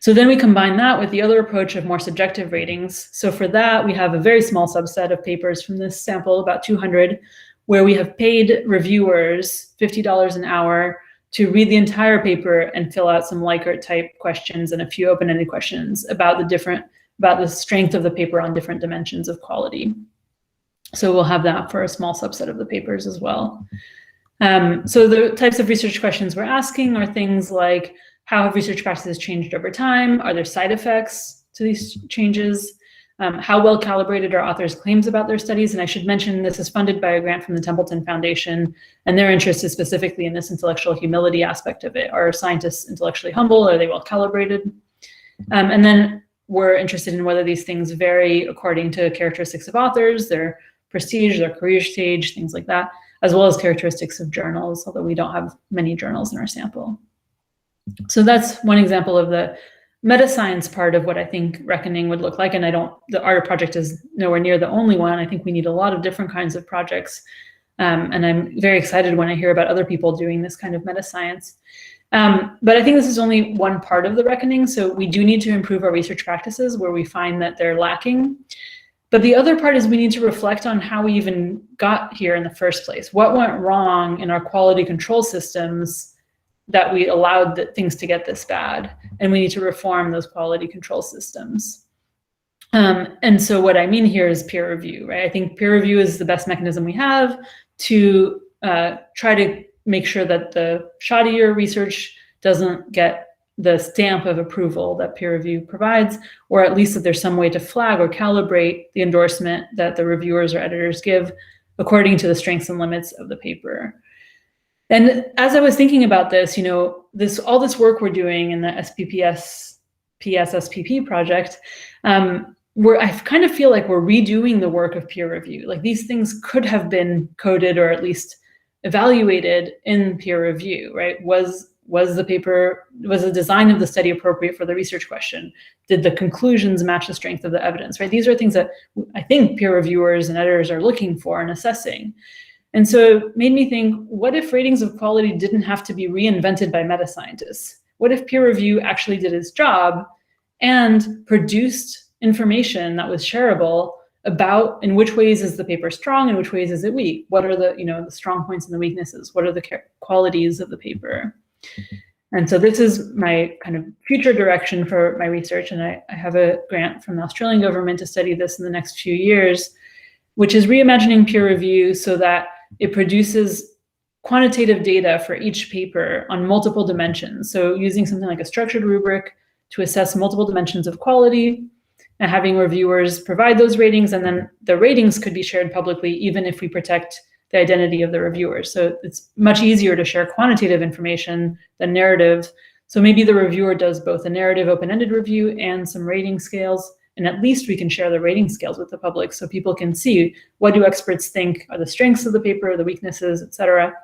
So then we combine that with the other approach of more subjective ratings. So for that, we have a very small subset of papers from this sample, about 200, where we have paid reviewers $50 an hour to read the entire paper and fill out some Likert type questions and a few open-ended questions about the strength of the paper on different dimensions of quality. So we'll have that for a small subset of the papers as well. So the types of research questions we're asking are things like, how have research practices changed over time? Are there side effects to these changes? How well calibrated are authors' claims about their studies? And I should mention this is funded by a grant from the Templeton Foundation, and their interest is specifically in this intellectual humility aspect of it. Are scientists intellectually humble? Are they well calibrated? And then we're interested in whether these things vary according to characteristics of authors, their prestige, their career stage, things like that, as well as characteristics of journals, although we don't have many journals in our sample. So that's one example of the meta science part of what I think reckoning would look like. And the ARTA project is nowhere near the only one. I think we need a lot of different kinds of projects. And I'm very excited when I hear about other people doing this kind of meta science. But I think this is only one part of the reckoning. So we do need to improve our research practices where we find that they're lacking. But the other part is we need to reflect on how we even got here in the first place. What went wrong in our quality control systems that we allowed things to get this bad? And we need to reform those quality control systems. And so what I mean here is peer review, right? I think peer review is the best mechanism we have to try to make sure that the shoddier research doesn't get the stamp of approval that peer review provides, or at least that there's some way to flag or calibrate the endorsement that the reviewers or editors give according to the strengths and limits of the paper. And as I was thinking about this, all this work we're doing in the SPPS-SPP project, I kind of feel like we're redoing the work of peer review. Like these things could have been coded or at least evaluated in peer review, right? Was the design of the study appropriate for the research question? Did the conclusions match the strength of the evidence, right? These are things that I think peer reviewers and editors are looking for and assessing. And so it made me think, what if ratings of quality didn't have to be reinvented by meta-scientists? What if peer review actually did its job and produced information that was shareable about in which ways is the paper strong, in which ways is it weak? What are the, the strong points and the weaknesses? What are the qualities of the paper? And so this is my kind of future direction for my research. And I have a grant from the Australian government to study this in the next few years, which is reimagining peer review so that it produces quantitative data for each paper on multiple dimensions. So using something like a structured rubric to assess multiple dimensions of quality, and having reviewers provide those ratings, and then the ratings could be shared publicly, even if we protect the identity of the reviewers. So it's much easier to share quantitative information than narrative. So maybe the reviewer does both a narrative open-ended review and some rating scales, and at least we can share the rating scales with the public so people can see what do experts think are the strengths of the paper, the weaknesses, etc.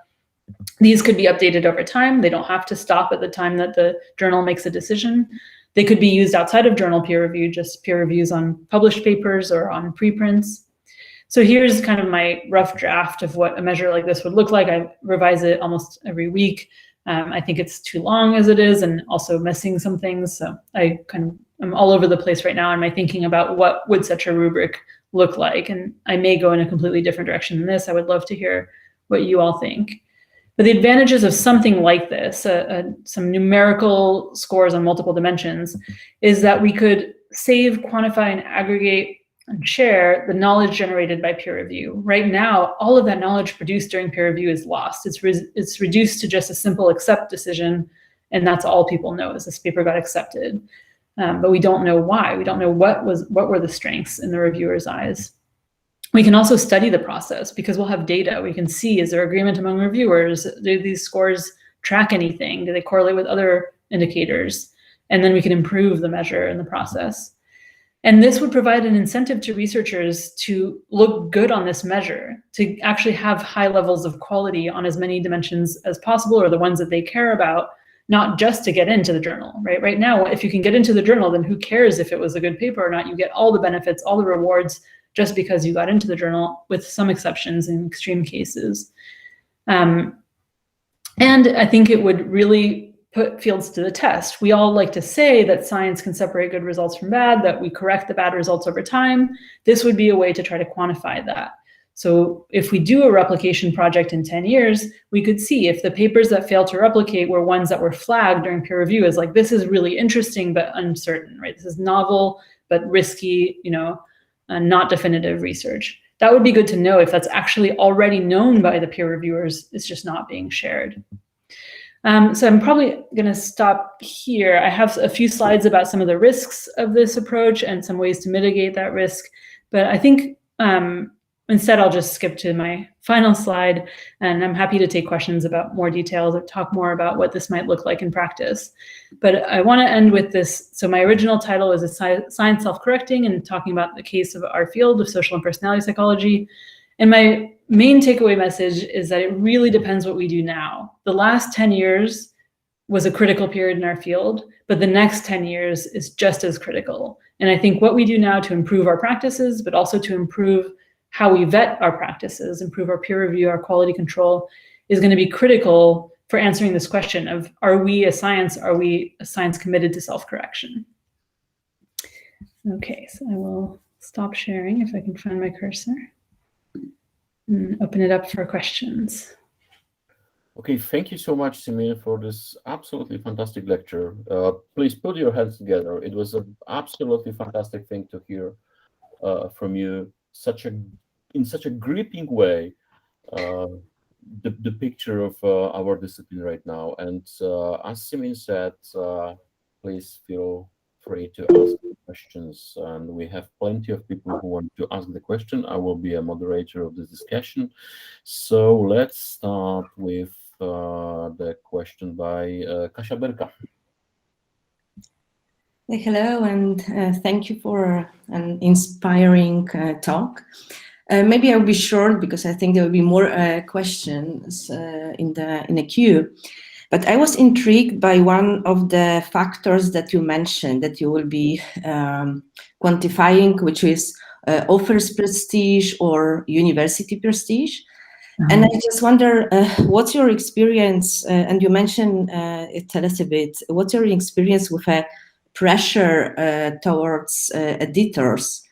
These could be updated over time. They don't have to stop at the time that the journal makes a decision. They could be used outside of journal peer review, just peer reviews on published papers or on preprints. So here's kind of my rough draft of what a measure like this would look like. I revise it almost every week. I think it's too long as it is and also missing some things. So I'm all over the place right now in my thinking about what would such a rubric look like. And I may go in a completely different direction than this. I would love to hear what you all think. But the advantages of something like this, some numerical scores on multiple dimensions, is that we could save, quantify, and aggregate and share the knowledge generated by peer review. Right now, all of that knowledge produced during peer review is lost. It's reduced to just a simple accept decision, and that's all people know is this paper got accepted. But we don't know why. We don't know what were the strengths in the reviewer's eyes. We can also study the process because we'll have data. We can see, is there agreement among reviewers? Do these scores track anything? Do they correlate with other indicators? And then we can improve the measure in the process. And this would provide an incentive to researchers to look good on this measure, to actually have high levels of quality on as many dimensions as possible, or the ones that they care about, not just to get into the journal, right? Right now, if you can get into the journal, then who cares if it was a good paper or not? You get all the benefits, all the rewards, just because you got into the journal, with some exceptions in extreme cases. And I think it would really put fields to the test. We all like to say that science can separate good results from bad, that we correct the bad results over time. This would be a way to try to quantify that. So if we do a replication project in 10 years, we could see if the papers that failed to replicate were ones that were flagged during peer review as like, this is really interesting, but uncertain, right? This is novel, but risky, not definitive research. That would be good to know if that's actually already known by the peer reviewers. It's just not being shared. So I'm probably going to stop here. I have a few slides about some of the risks of this approach and some ways to mitigate that risk. But I think instead, I'll just skip to my final slide, and I'm happy to take questions about more details or talk more about what this might look like in practice. But I want to end with this. So my original title is Science Self-Correcting, and talking about the case of our field of social and personality psychology. And my main takeaway message is that it really depends what we do now. The last 10 years was a critical period in our field, but the next 10 years is just as critical. And I think what we do now to improve our practices, but also to improve how we vet our practices, improve our peer review, our quality control, is going to be critical for answering this question of, are we a science committed to self-correction? Okay, so I will stop sharing if I can find my cursor and open it up for questions. Okay, thank you so much, Simine, for this absolutely fantastic lecture. Please put your hands together. It was an absolutely fantastic thing to hear from you. In such a gripping way, the picture of our discipline right now. And as Simine said, please feel free to ask questions. And we have plenty of people who want to ask the question. I will be a moderator of this discussion. So let's start with the question by Kasia Berka. Hello, and thank you for an inspiring talk. Maybe I'll be short because I think there will be more questions in the queue. But I was intrigued by one of the factors that you mentioned that you will be quantifying, which is author's prestige or university prestige. And I just wonder, what's your experience, and you mentioned it a little bit, what's your experience with a pressure towards editors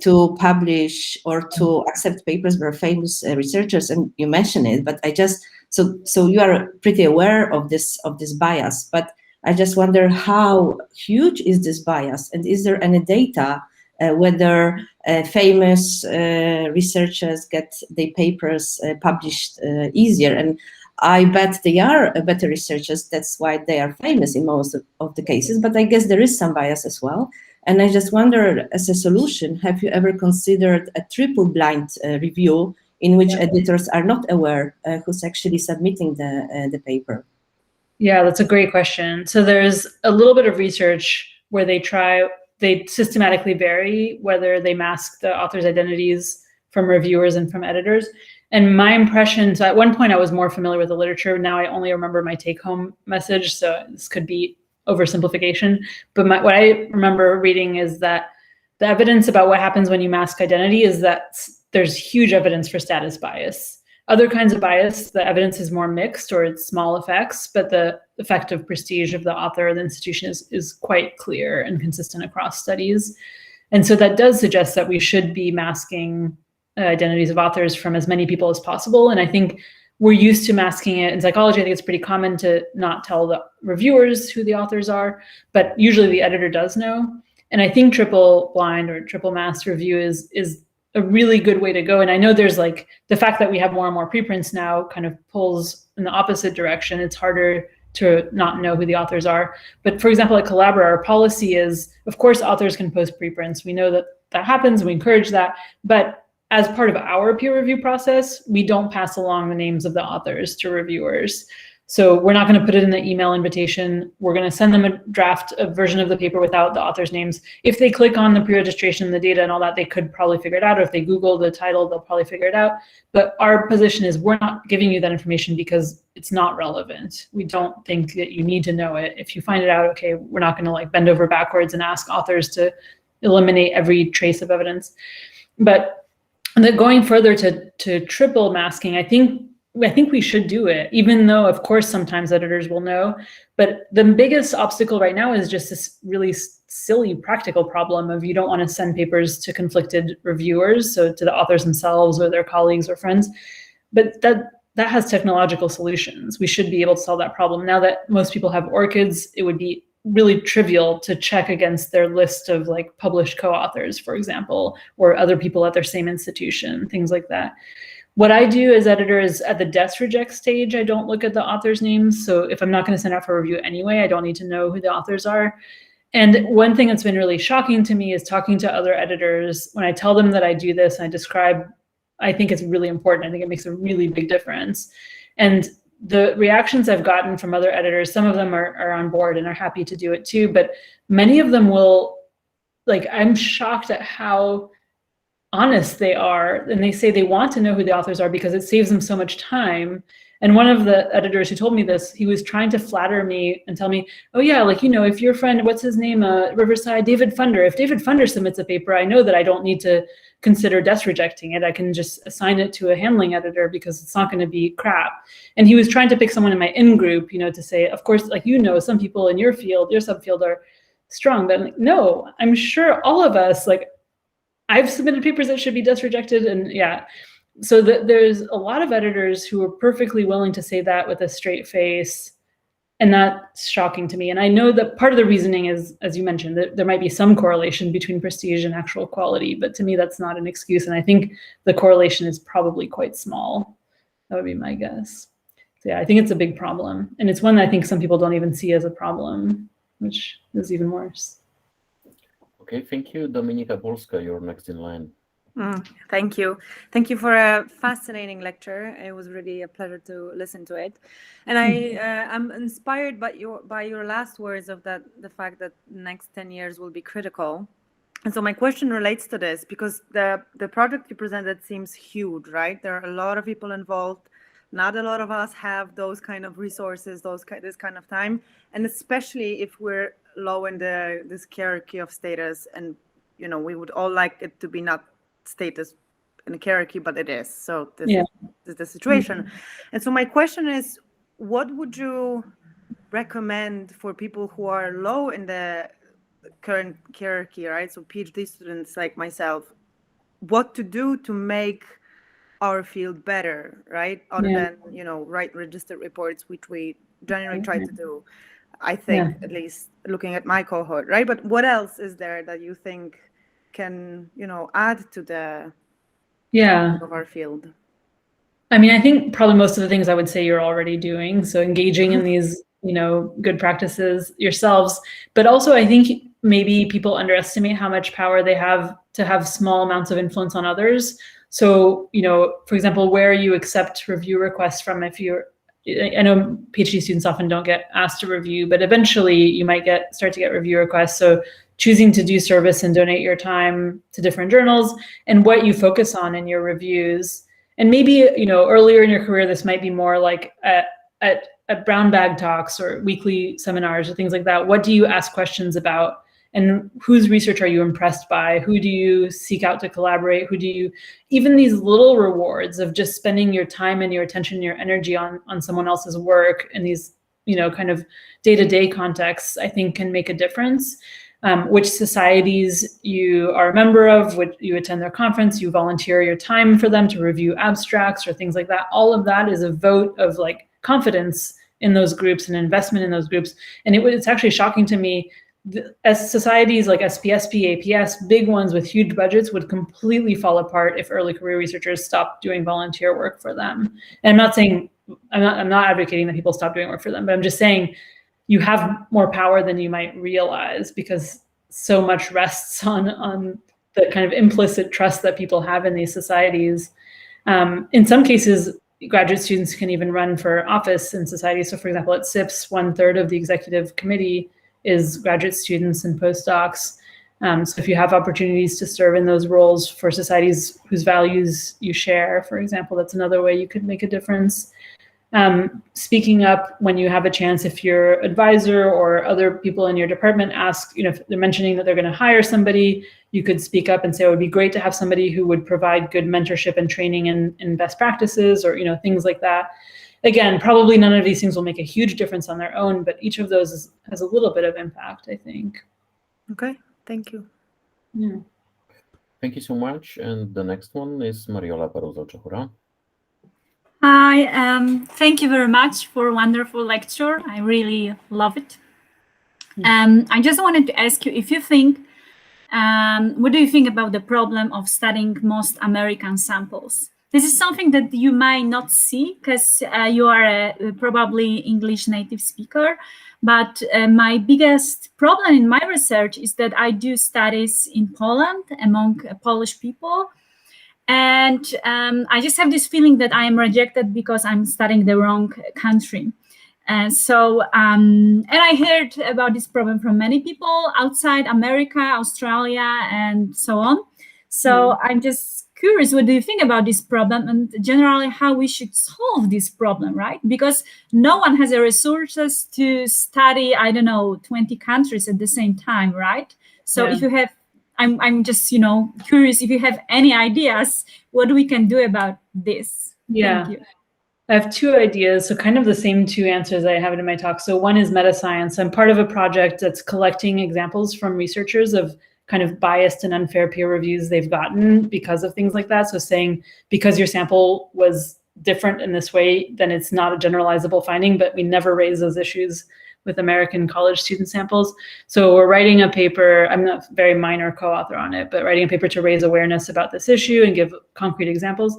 to publish or to accept papers by famous researchers? And you mentioned it, but I just, so you are pretty aware of this bias, but I just wonder how huge is this bias, and is there any data whether famous researchers get their papers published easier? And I bet they are better researchers, that's why they are famous in most of the cases, but I guess there is some bias as well. And I just wonder, as a solution, have you ever considered a triple blind review in which editors are not aware who's actually submitting the paper? Yeah, that's a great question. So there's a little bit of research where they systematically vary whether they mask the author's identities from reviewers and from editors. And my impression, so at one point I was more familiar with the literature. Now I only remember my take-home message, so this could be oversimplification. But what I remember reading is that the evidence about what happens when you mask identity is that there's huge evidence for status bias. Other kinds of bias, the evidence is more mixed or it's small effects, but the effect of prestige of the author or the institution is quite clear and consistent across studies. And so that does suggest that we should be masking identities of authors from as many people as possible. And I think we're used to masking it in psychology. I think it's pretty common to not tell the reviewers who the authors are, but usually the editor does know. And I think triple blind or triple masked review is a really good way to go. And I know there's like the fact that we have more and more preprints now kind of pulls in the opposite direction. It's harder to not know who the authors are. But for example, at Collabora, our policy is, of course, authors can post preprints. We know that that happens, we encourage that. But as part of our peer review process, we don't pass along the names of the authors to reviewers. So we're not going to put it in the email invitation. We're going to send them a version of the paper without the author's names. If they click on the pre-registration, the data and all that, they could probably figure it out. Or if they Google the title, they'll probably figure it out. But our position is we're not giving you that information because it's not relevant. We don't think that you need to know it. If you find it out, okay, we're not going to like bend over backwards and ask authors to eliminate every trace of evidence. But going further to triple masking, I think we should do it, even though, of course, sometimes editors will know. But the biggest obstacle right now is just this really silly practical problem of you don't want to send papers to conflicted reviewers, so to the authors themselves or their colleagues or friends. But that has technological solutions. We should be able to solve that problem. Now that most people have ORCIDs, it would be really trivial to check against their list of like published co-authors, for example, or other people at their same institution, things like that. What I do as editor is at the desk reject stage, I don't look at the authors' names. So if I'm not going to send out for review anyway, I don't need to know who the authors are. And one thing that's been really shocking to me is talking to other editors. When I tell them that I do this and I describe, I think it's really important. I think it makes a really big difference. And the reactions I've gotten from other editors, some of them are on board and are happy to do it too, but many of them will, like, I'm shocked at how honest they are, and they say they want to know who the authors are because it saves them so much time. And one of the editors who told me this, he was trying to flatter me and tell me, oh yeah, like, you know, if your friend, what's his name, Riverside, David Funder, if David Funder submits a paper, I know that I don't need to consider desk rejecting it. I can just assign it to a handling editor because it's not going to be crap. And he was trying to pick someone in my in-group, you know, to say, of course, like, you know, some people in your field, your subfield are strong, but I'm like, no, I'm sure all of us, like, I've submitted papers that should be desk rejected, and yeah. So there's a lot of editors who are perfectly willing to say that with a straight face, and that's shocking to me. And I know that part of the reasoning is, as you mentioned, that there might be some correlation between prestige and actual quality, but to me, that's not an excuse. And I think the correlation is probably quite small. That would be my guess. So yeah, I think it's a big problem. And it's one that I think some people don't even see as a problem, which is even worse. Okay, thank you. Dominika Polska, you're next in line. Thank you. Thank you for a fascinating lecture. It was really a pleasure to listen to it. And I'm inspired by your last words of the fact that the next 10 years will be critical. And so my question relates to this, because the project you presented seems huge, right? There are a lot of people involved, not a lot of us have those kind of resources, this kind of time, and especially if we're low in this hierarchy of status, and we would all like it to be not status in a hierarchy, but it is. So this is the situation. And so my question is, what would you recommend for people who are low in the current hierarchy, right? So PhD students like myself, what to do to make our field better, right? Other than, write registered reports, which we generally try to do, I think, at least looking at my cohort, right? But what else is there that you think can, add to the of our field? I mean, I think probably most of the things I would say you're already doing. So engaging in these, good practices yourselves, but also I think maybe people underestimate how much power they have to have small amounts of influence on others. So, for example, where you accept review requests from, I know PhD students often don't get asked to review, but eventually you might start to get review requests. So choosing to do service and donate your time to different journals and what you focus on in your reviews. And maybe, earlier in your career, this might be more like at brown bag talks or weekly seminars or things like that. What do you ask questions about? And whose research are you impressed by? Who do you seek out to collaborate? Even these little rewards of just spending your time and your attention and your energy on someone else's work in these, kind of day-to-day contexts, I think can make a difference. Which societies you are a member of, which you attend their conference, you volunteer your time for them to review abstracts or things like that. All of that is a vote of confidence in those groups and investment in those groups. And it's actually shocking to me, as societies like SPSP, APS, big ones with huge budgets would completely fall apart if early career researchers stopped doing volunteer work for them. And I'm not advocating that people stop doing work for them, but I'm just saying you have more power than you might realize because so much rests on the kind of implicit trust that people have in these societies. In some cases, graduate students can even run for office in society. So for example, at SIPS, 1/3 of the executive committee is graduate students and postdocs. So if you have opportunities to serve in those roles for societies whose values you share, for example, that's another way you could make a difference. Speaking up when you have a chance, if your advisor or other people in your department ask, if they're mentioning that they're going to hire somebody, you could speak up and say, it would be great to have somebody who would provide good mentorship and training in best practices or, things like that. Again, probably none of these things will make a huge difference on their own, but each of those has a little bit of impact, I think. Okay, thank you. Yeah. Thank you so much. And the next one is Mariola Paruzo-Czechura. Hi, thank you very much for a wonderful lecture. I really love it. I just wanted to ask you if you think, what do you think about the problem of studying most American samples? This is something that you might not see because you are probably English native speaker, but my biggest problem in my research is that I do studies in Poland among Polish people. And I just have this feeling that I am rejected because I'm studying the wrong country. And I heard about this problem from many people outside America, Australia, and so on. So I'm just curious, what do you think about this problem and generally how we should solve this problem, right? Because no one has the resources to study, 20 countries at the same time, right? So if you have, I'm just, curious if you have any ideas what we can do about this. Yeah. Thank you. I have two ideas, so kind of the same two answers I have in my talk. So one is meta-science. I'm part of a project that's collecting examples from researchers of kind of biased and unfair peer reviews they've gotten because of things like that. So saying, because your sample was different in this way, then it's not a generalizable finding, but we never raise those issues with American college student samples. So we're writing a paper, I'm not very minor co-author on it, but writing a paper to raise awareness about this issue and give concrete examples.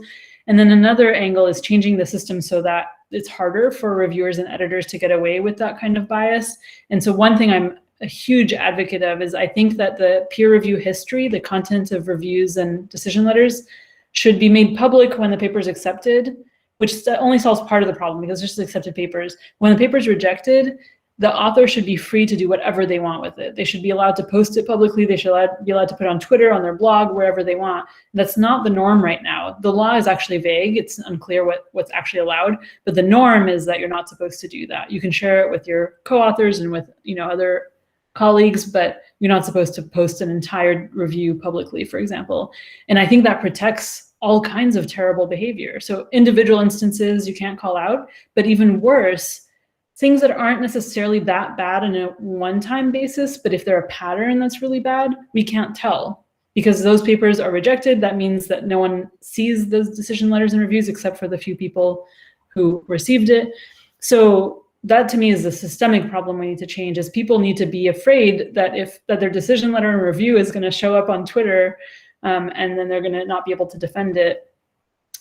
And then another angle is changing the system so that it's harder for reviewers and editors to get away with that kind of bias. And so one thing I'm a huge advocate of is I think that the peer review history, the content of reviews and decision letters should be made public when the paper is accepted, which only solves part of the problem because there's just accepted papers. When the paper is rejected, the author should be free to do whatever they want with it. They should be allowed to post it publicly. They should be allowed to put it on Twitter, on their blog, wherever they want. That's not the norm right now. The law is actually vague. It's unclear what's actually allowed, but the norm is that you're not supposed to do that. You can share it with your co-authors and with, you know, other colleagues, but you're not supposed to post an entire review publicly, for example. And I think that protects all kinds of terrible behavior. So individual instances you can't call out, but even worse, things that aren't necessarily that bad on a one-time basis, but if they're a pattern that's really bad, we can't tell because those papers are rejected. That means that no one sees those decision letters and reviews except for the few people who received it. So that to me is the systemic problem we need to change, is people need to be afraid that that their decision letter and review is going to show up on Twitter and then they're going to not be able to defend it.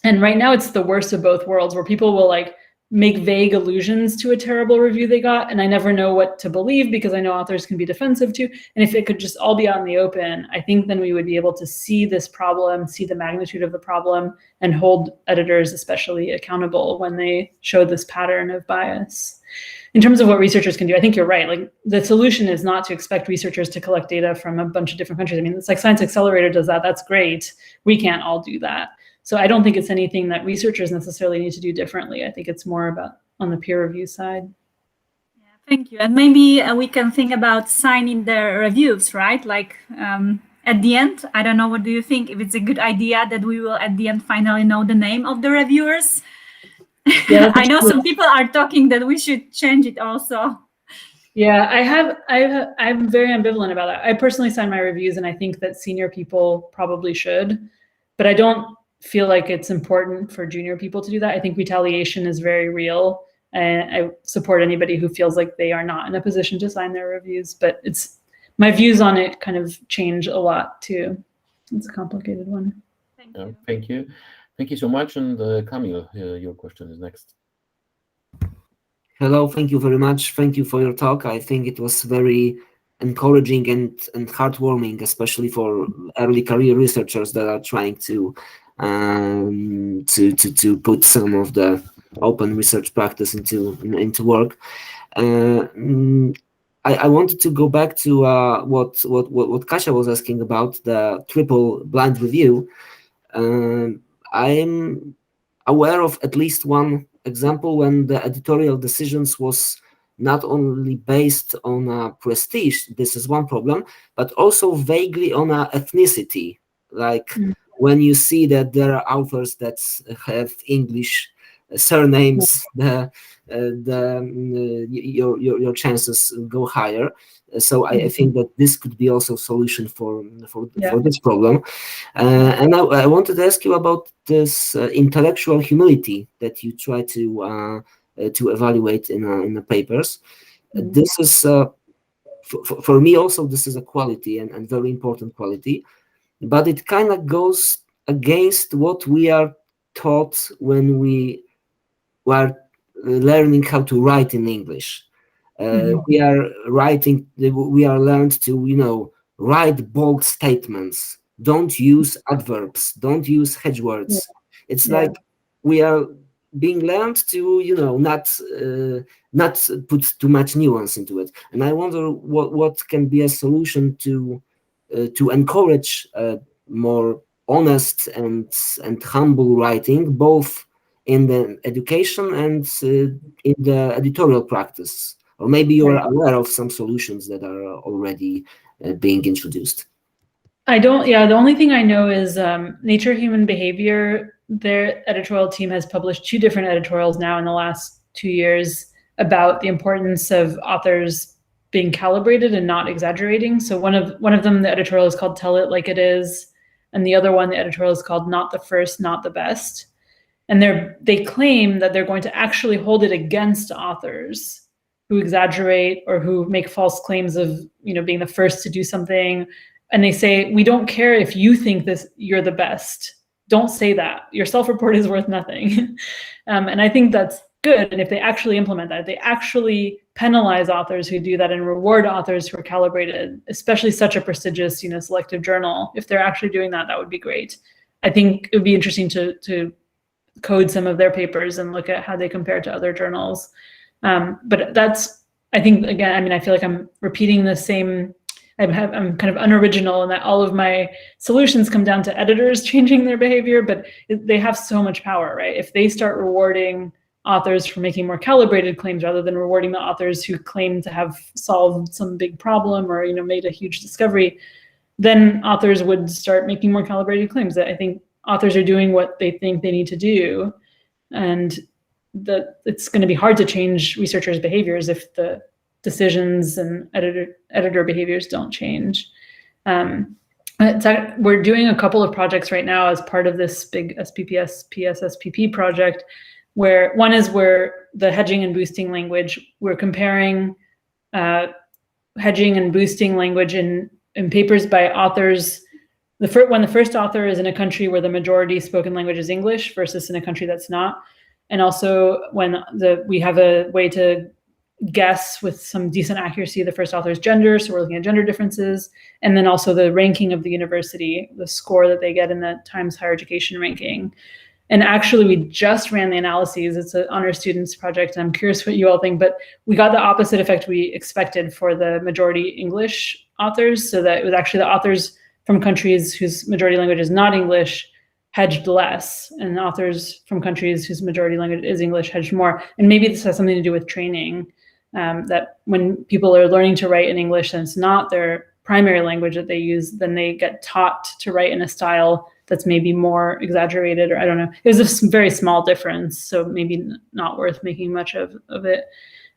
And right now it's the worst of both worlds, where people will like make vague allusions to a terrible review they got, and I never know what to believe because I know authors can be defensive too. And if it could just all be out in the open, I think then we would be able to see this problem, see the magnitude of the problem, and hold editors especially accountable when they show this pattern of bias. In terms of what researchers can do, I think you're right. Like, the solution is not to expect researchers to collect data from a bunch of different countries. I mean, it's like Science Accelerator does that. That's great. We can't all do that. So I don't think it's anything that researchers necessarily need to do differently. I think it's more about on the peer review side. Yeah, thank you. And maybe we can think about signing the reviews, right? Like at the end, I don't know, what do you think? If it's a good idea that we will at the end finally know the name of the reviewers? Yeah, I know some people are talking that we should change it also. Yeah, I'm very ambivalent about that. I personally sign my reviews, and I think that senior people probably should, but I don't feel like it's important for junior people to do that. I think retaliation is very real, and I support anybody who feels like they are not in a position to sign their reviews, but my views on it kind of change a lot too. It's a complicated one. Thank you. Thank you. Thank you so much. And Kamil, your question is next. Hello, thank you very much. Thank you for your talk. I think it was very encouraging and heartwarming, especially for early career researchers that are trying to put some of the open research practice into work. I wanted to go back to what Kasia was asking about, the triple blind review. I'm aware of at least one example when the editorial decisions was not only based on prestige, this is one problem, but also vaguely on ethnicity. Like when you see that there are authors that have English surnames, your chances go higher. So I think that this could be also a solution for this problem. And I wanted to ask you about this intellectual humility that you try to evaluate in the papers. This is for me also, this is a quality and very important quality, but it kind of goes against what we are taught when we were learning how to write in English. We are learned to, write bold statements. Don't use adverbs. Don't use hedge words. It's like we are being learned to, not put too much nuance into it. And I wonder what can be a solution to encourage more honest and humble writing, both in the education and in the editorial practice. Or maybe you are aware of some solutions that are already being introduced. The only thing I know is Nature Human Behavior, their editorial team has published 2 different editorials now in the last 2 years about the importance of authors being calibrated and not exaggerating. So one of them, the editorial is called Tell It Like It Is, and the other one, the editorial is called Not the First, Not the Best. And they claim that they're going to actually hold it against authors who exaggerate or who make false claims of, being the first to do something. And they say, we don't care if you think you're the best. Don't say that. Your self-report is worth nothing. And I think that's good. And if they actually implement that, if they actually penalize authors who do that and reward authors who are calibrated, especially such a prestigious, selective journal, if they're actually doing that, that would be great. I think it would be interesting to code some of their papers and look at how they compare to other journals. But that's I think, again, I mean, I feel like I'm repeating the same, I'm kind of unoriginal in that all of my solutions come down to editors changing their behavior, but they have so much power, right? If they start rewarding authors for making more calibrated claims rather than rewarding the authors who claim to have solved some big problem or, you know, made a huge discovery, then authors would start making more calibrated claims. That I think authors are doing what they think they need to do, and that it's going to be hard to change researchers' behaviors if the decisions and editor behaviors don't change. We're doing a couple of projects right now as part of this big SPPS PSSPP project, where one is where the hedging and boosting language, we're comparing hedging and boosting language in papers by authors. When the first author is in a country where the majority spoken language is English versus in a country that's not. And also when we have a way to guess with some decent accuracy the first author's gender, so we're looking at gender differences, and then also the ranking of the university, the score that they get in the Times Higher Education ranking. And actually, we just ran the analyses. It's an honor students project. I'm curious what you all think, but we got the opposite effect we expected for the majority English authors, so that it was actually the authors from countries whose majority language is not English hedged less, and authors from countries whose majority language is English hedged more. And maybe this has something to do with training, that when people are learning to write in English and it's not their primary language that they use, then they get taught to write in a style that's maybe more exaggerated, or I don't know. It was a very small difference, so maybe not worth making much of it.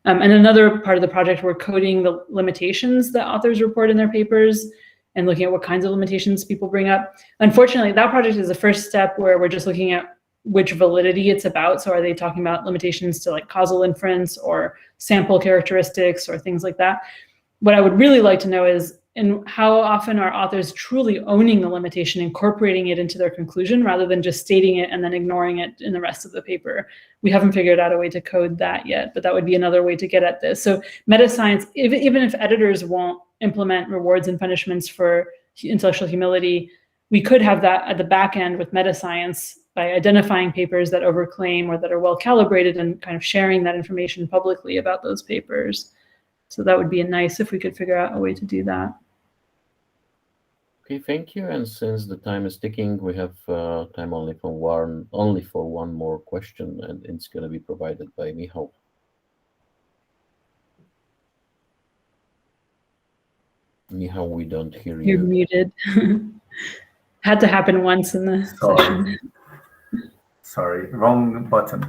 And another part of the project, we're coding the limitations that authors report in their papers and looking at what kinds of limitations people bring up. Unfortunately, that project is the first step where we're just looking at which validity it's about. So are they talking about limitations to like causal inference or sample characteristics or things like that? What I would really like to know is how often are authors truly owning the limitation, incorporating it into their conclusion rather than just stating it and then ignoring it in the rest of the paper. We haven't figured out a way to code that yet, but that would be another way to get at this. So meta science, even if editors won't implement rewards and punishments for intellectual humility, we could have that at the back end with meta science by identifying papers that overclaim or that are well calibrated and kind of sharing that information publicly about those papers. So that would be nice if we could figure out a way to do that. Okay, thank you. And since the time is ticking, we have time only for one more question, and it's going to be provided by Michał. Michał, we don't hear you. You're muted. Had to happen once in the session. Sorry, wrong button.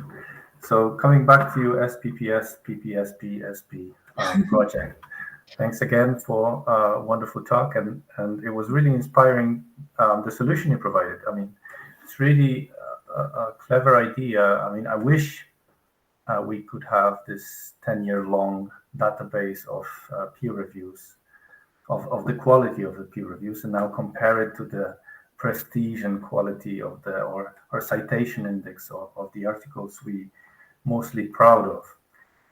So coming back to you, SPPS, PPSP, project. Thanks again for a wonderful talk, and it was really inspiring, the solution you provided. I mean, it's really a clever idea. I mean, I wish we could have this 10-year-long database of peer reviews, of the quality of the peer reviews, and now compare it to the prestige and quality of the or citation index of the articles we mostly proud of.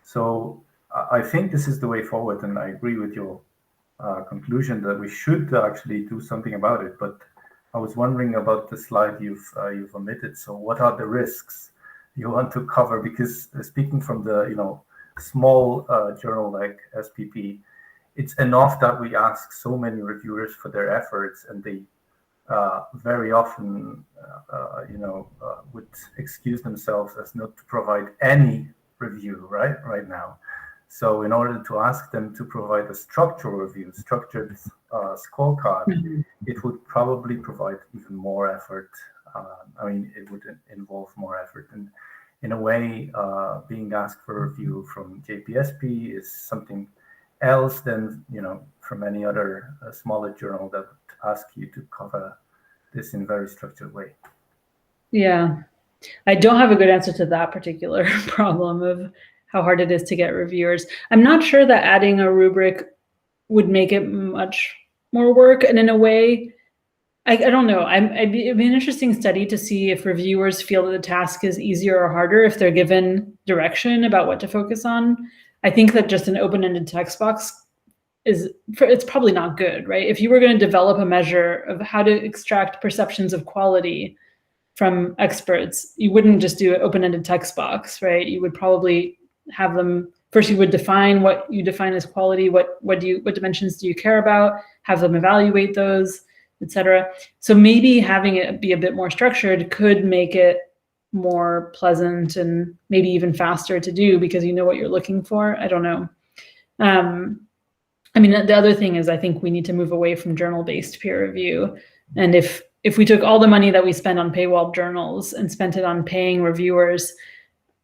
So I think this is the way forward, and I agree with your conclusion that we should actually do something about it. But I was wondering about the slide you've omitted. So what are the risks you want to cover? Because speaking from the small journal like SPP, it's enough that we ask so many reviewers for their efforts, and they very often would excuse themselves as not to provide any review right now. So in order to ask them to provide a structural review, structured scorecard, it would probably provide even more effort. I mean, it would involve more effort. And in a way, being asked for a review from JPSP is something else than, from any other smaller journal that would ask you to cover this in a very structured way. Yeah, I don't have a good answer to that particular problem of how hard it is to get reviewers. I'm not sure that adding a rubric would make it much more work. And in a way, I don't know. It'd be an interesting study to see if reviewers feel that the task is easier or harder if they're given direction about what to focus on. I think that just an open-ended text box it's probably not good, right? If you were going to develop a measure of how to extract perceptions of quality from experts, you wouldn't just do an open-ended text box, right? You would probably have them first you would define what you define as quality, what dimensions do you care about, have them evaluate those, etc. So maybe having it be a bit more structured could make it more pleasant and maybe even faster to do because you know what you're looking for. I don't know. I mean, the other thing is I think we need to move away from journal-based peer review. And if we took all the money that we spend on paywall journals and spent it on paying reviewers,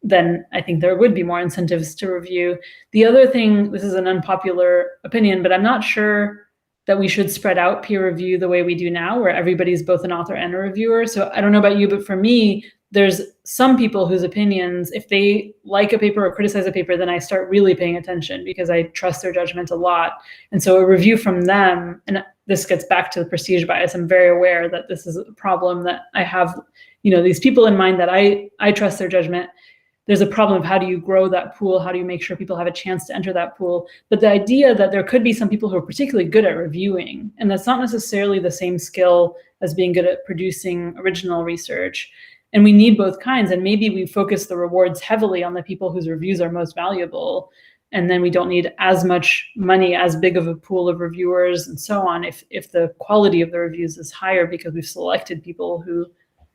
then I think there would be more incentives to review. The other thing, this is an unpopular opinion, but I'm not sure that we should spread out peer review the way we do now, where everybody's both an author and a reviewer. So I don't know about you, but for me, there's some people whose opinions, if they like a paper or criticize a paper, then I start really paying attention because I trust their judgment a lot. And so a review from them, and this gets back to the prestige bias, I'm very aware that this is a problem that I have, you know, these people in mind that I trust their judgment. There's a problem of how do you grow that pool? How do you make sure people have a chance to enter that pool? But the idea that there could be some people who are particularly good at reviewing, and that's not necessarily the same skill as being good at producing original research. And we need both kinds. And maybe we focus the rewards heavily on the people whose reviews are most valuable. And then we don't need as much money, as big of a pool of reviewers and so on, if the quality of the reviews is higher because we've selected people who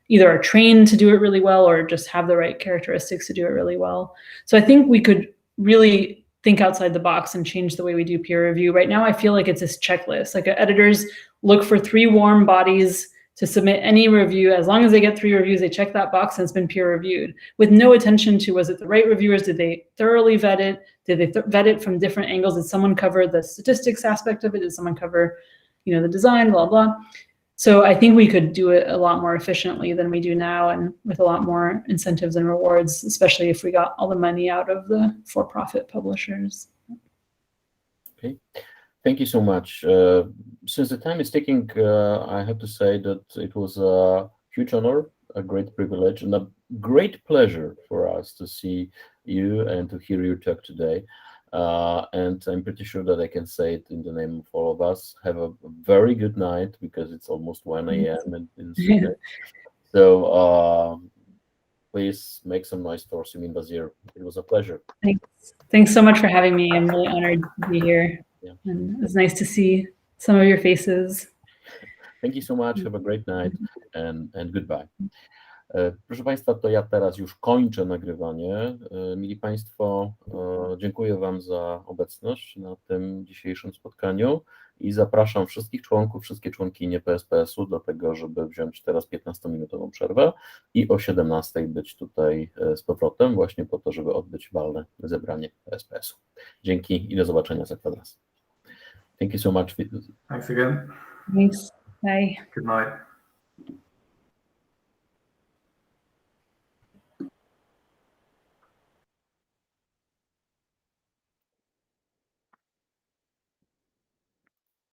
either are trained to do it really well or just have the right characteristics to do it really well. So I think we could really think outside the box and change the way we do peer review. Right now, I feel like it's this checklist. Like editors look for 3 warm bodies to submit any review. As long as they get 3 reviews, they check that box and it's been peer reviewed with no attention to, was it the right reviewers? Did they thoroughly vet it? Did they vet it from different angles? Did someone cover the statistics aspect of it? Did someone cover, you know, the design, blah, blah. So I think we could do it a lot more efficiently than we do now and with a lot more incentives and rewards, especially if we got all the money out of the for-profit publishers. Okay, thank you so much. Since the time is ticking, I have to say that it was a huge honor, a great privilege, and a great pleasure for us to see you and to hear your talk today. And I'm pretty sure that I can say it in the name of all of us. Have a very good night because it's almost 1 a.m. in Sydney. So please make some noise for Simine Vazire. It was a pleasure. Thanks so much for having me. I'm really honored to be here. Yeah. And it's nice to see some of your faces. Thank you so much. Have a great night and goodbye. Proszę Państwa, to ja teraz już kończę nagrywanie. Mili Państwo, dziękuję Wam za obecność na tym dzisiejszym spotkaniu i zapraszam wszystkich członków, wszystkie członkinie PSPS-u do tego, żeby wziąć teraz 15-minutową przerwę i o 17:00 być tutaj z powrotem właśnie po to, żeby odbyć walne zebranie PSPS-u. Dzięki i do zobaczenia za kwadras. Thank you so much. Thanks again. Thanks. Bye. Good night.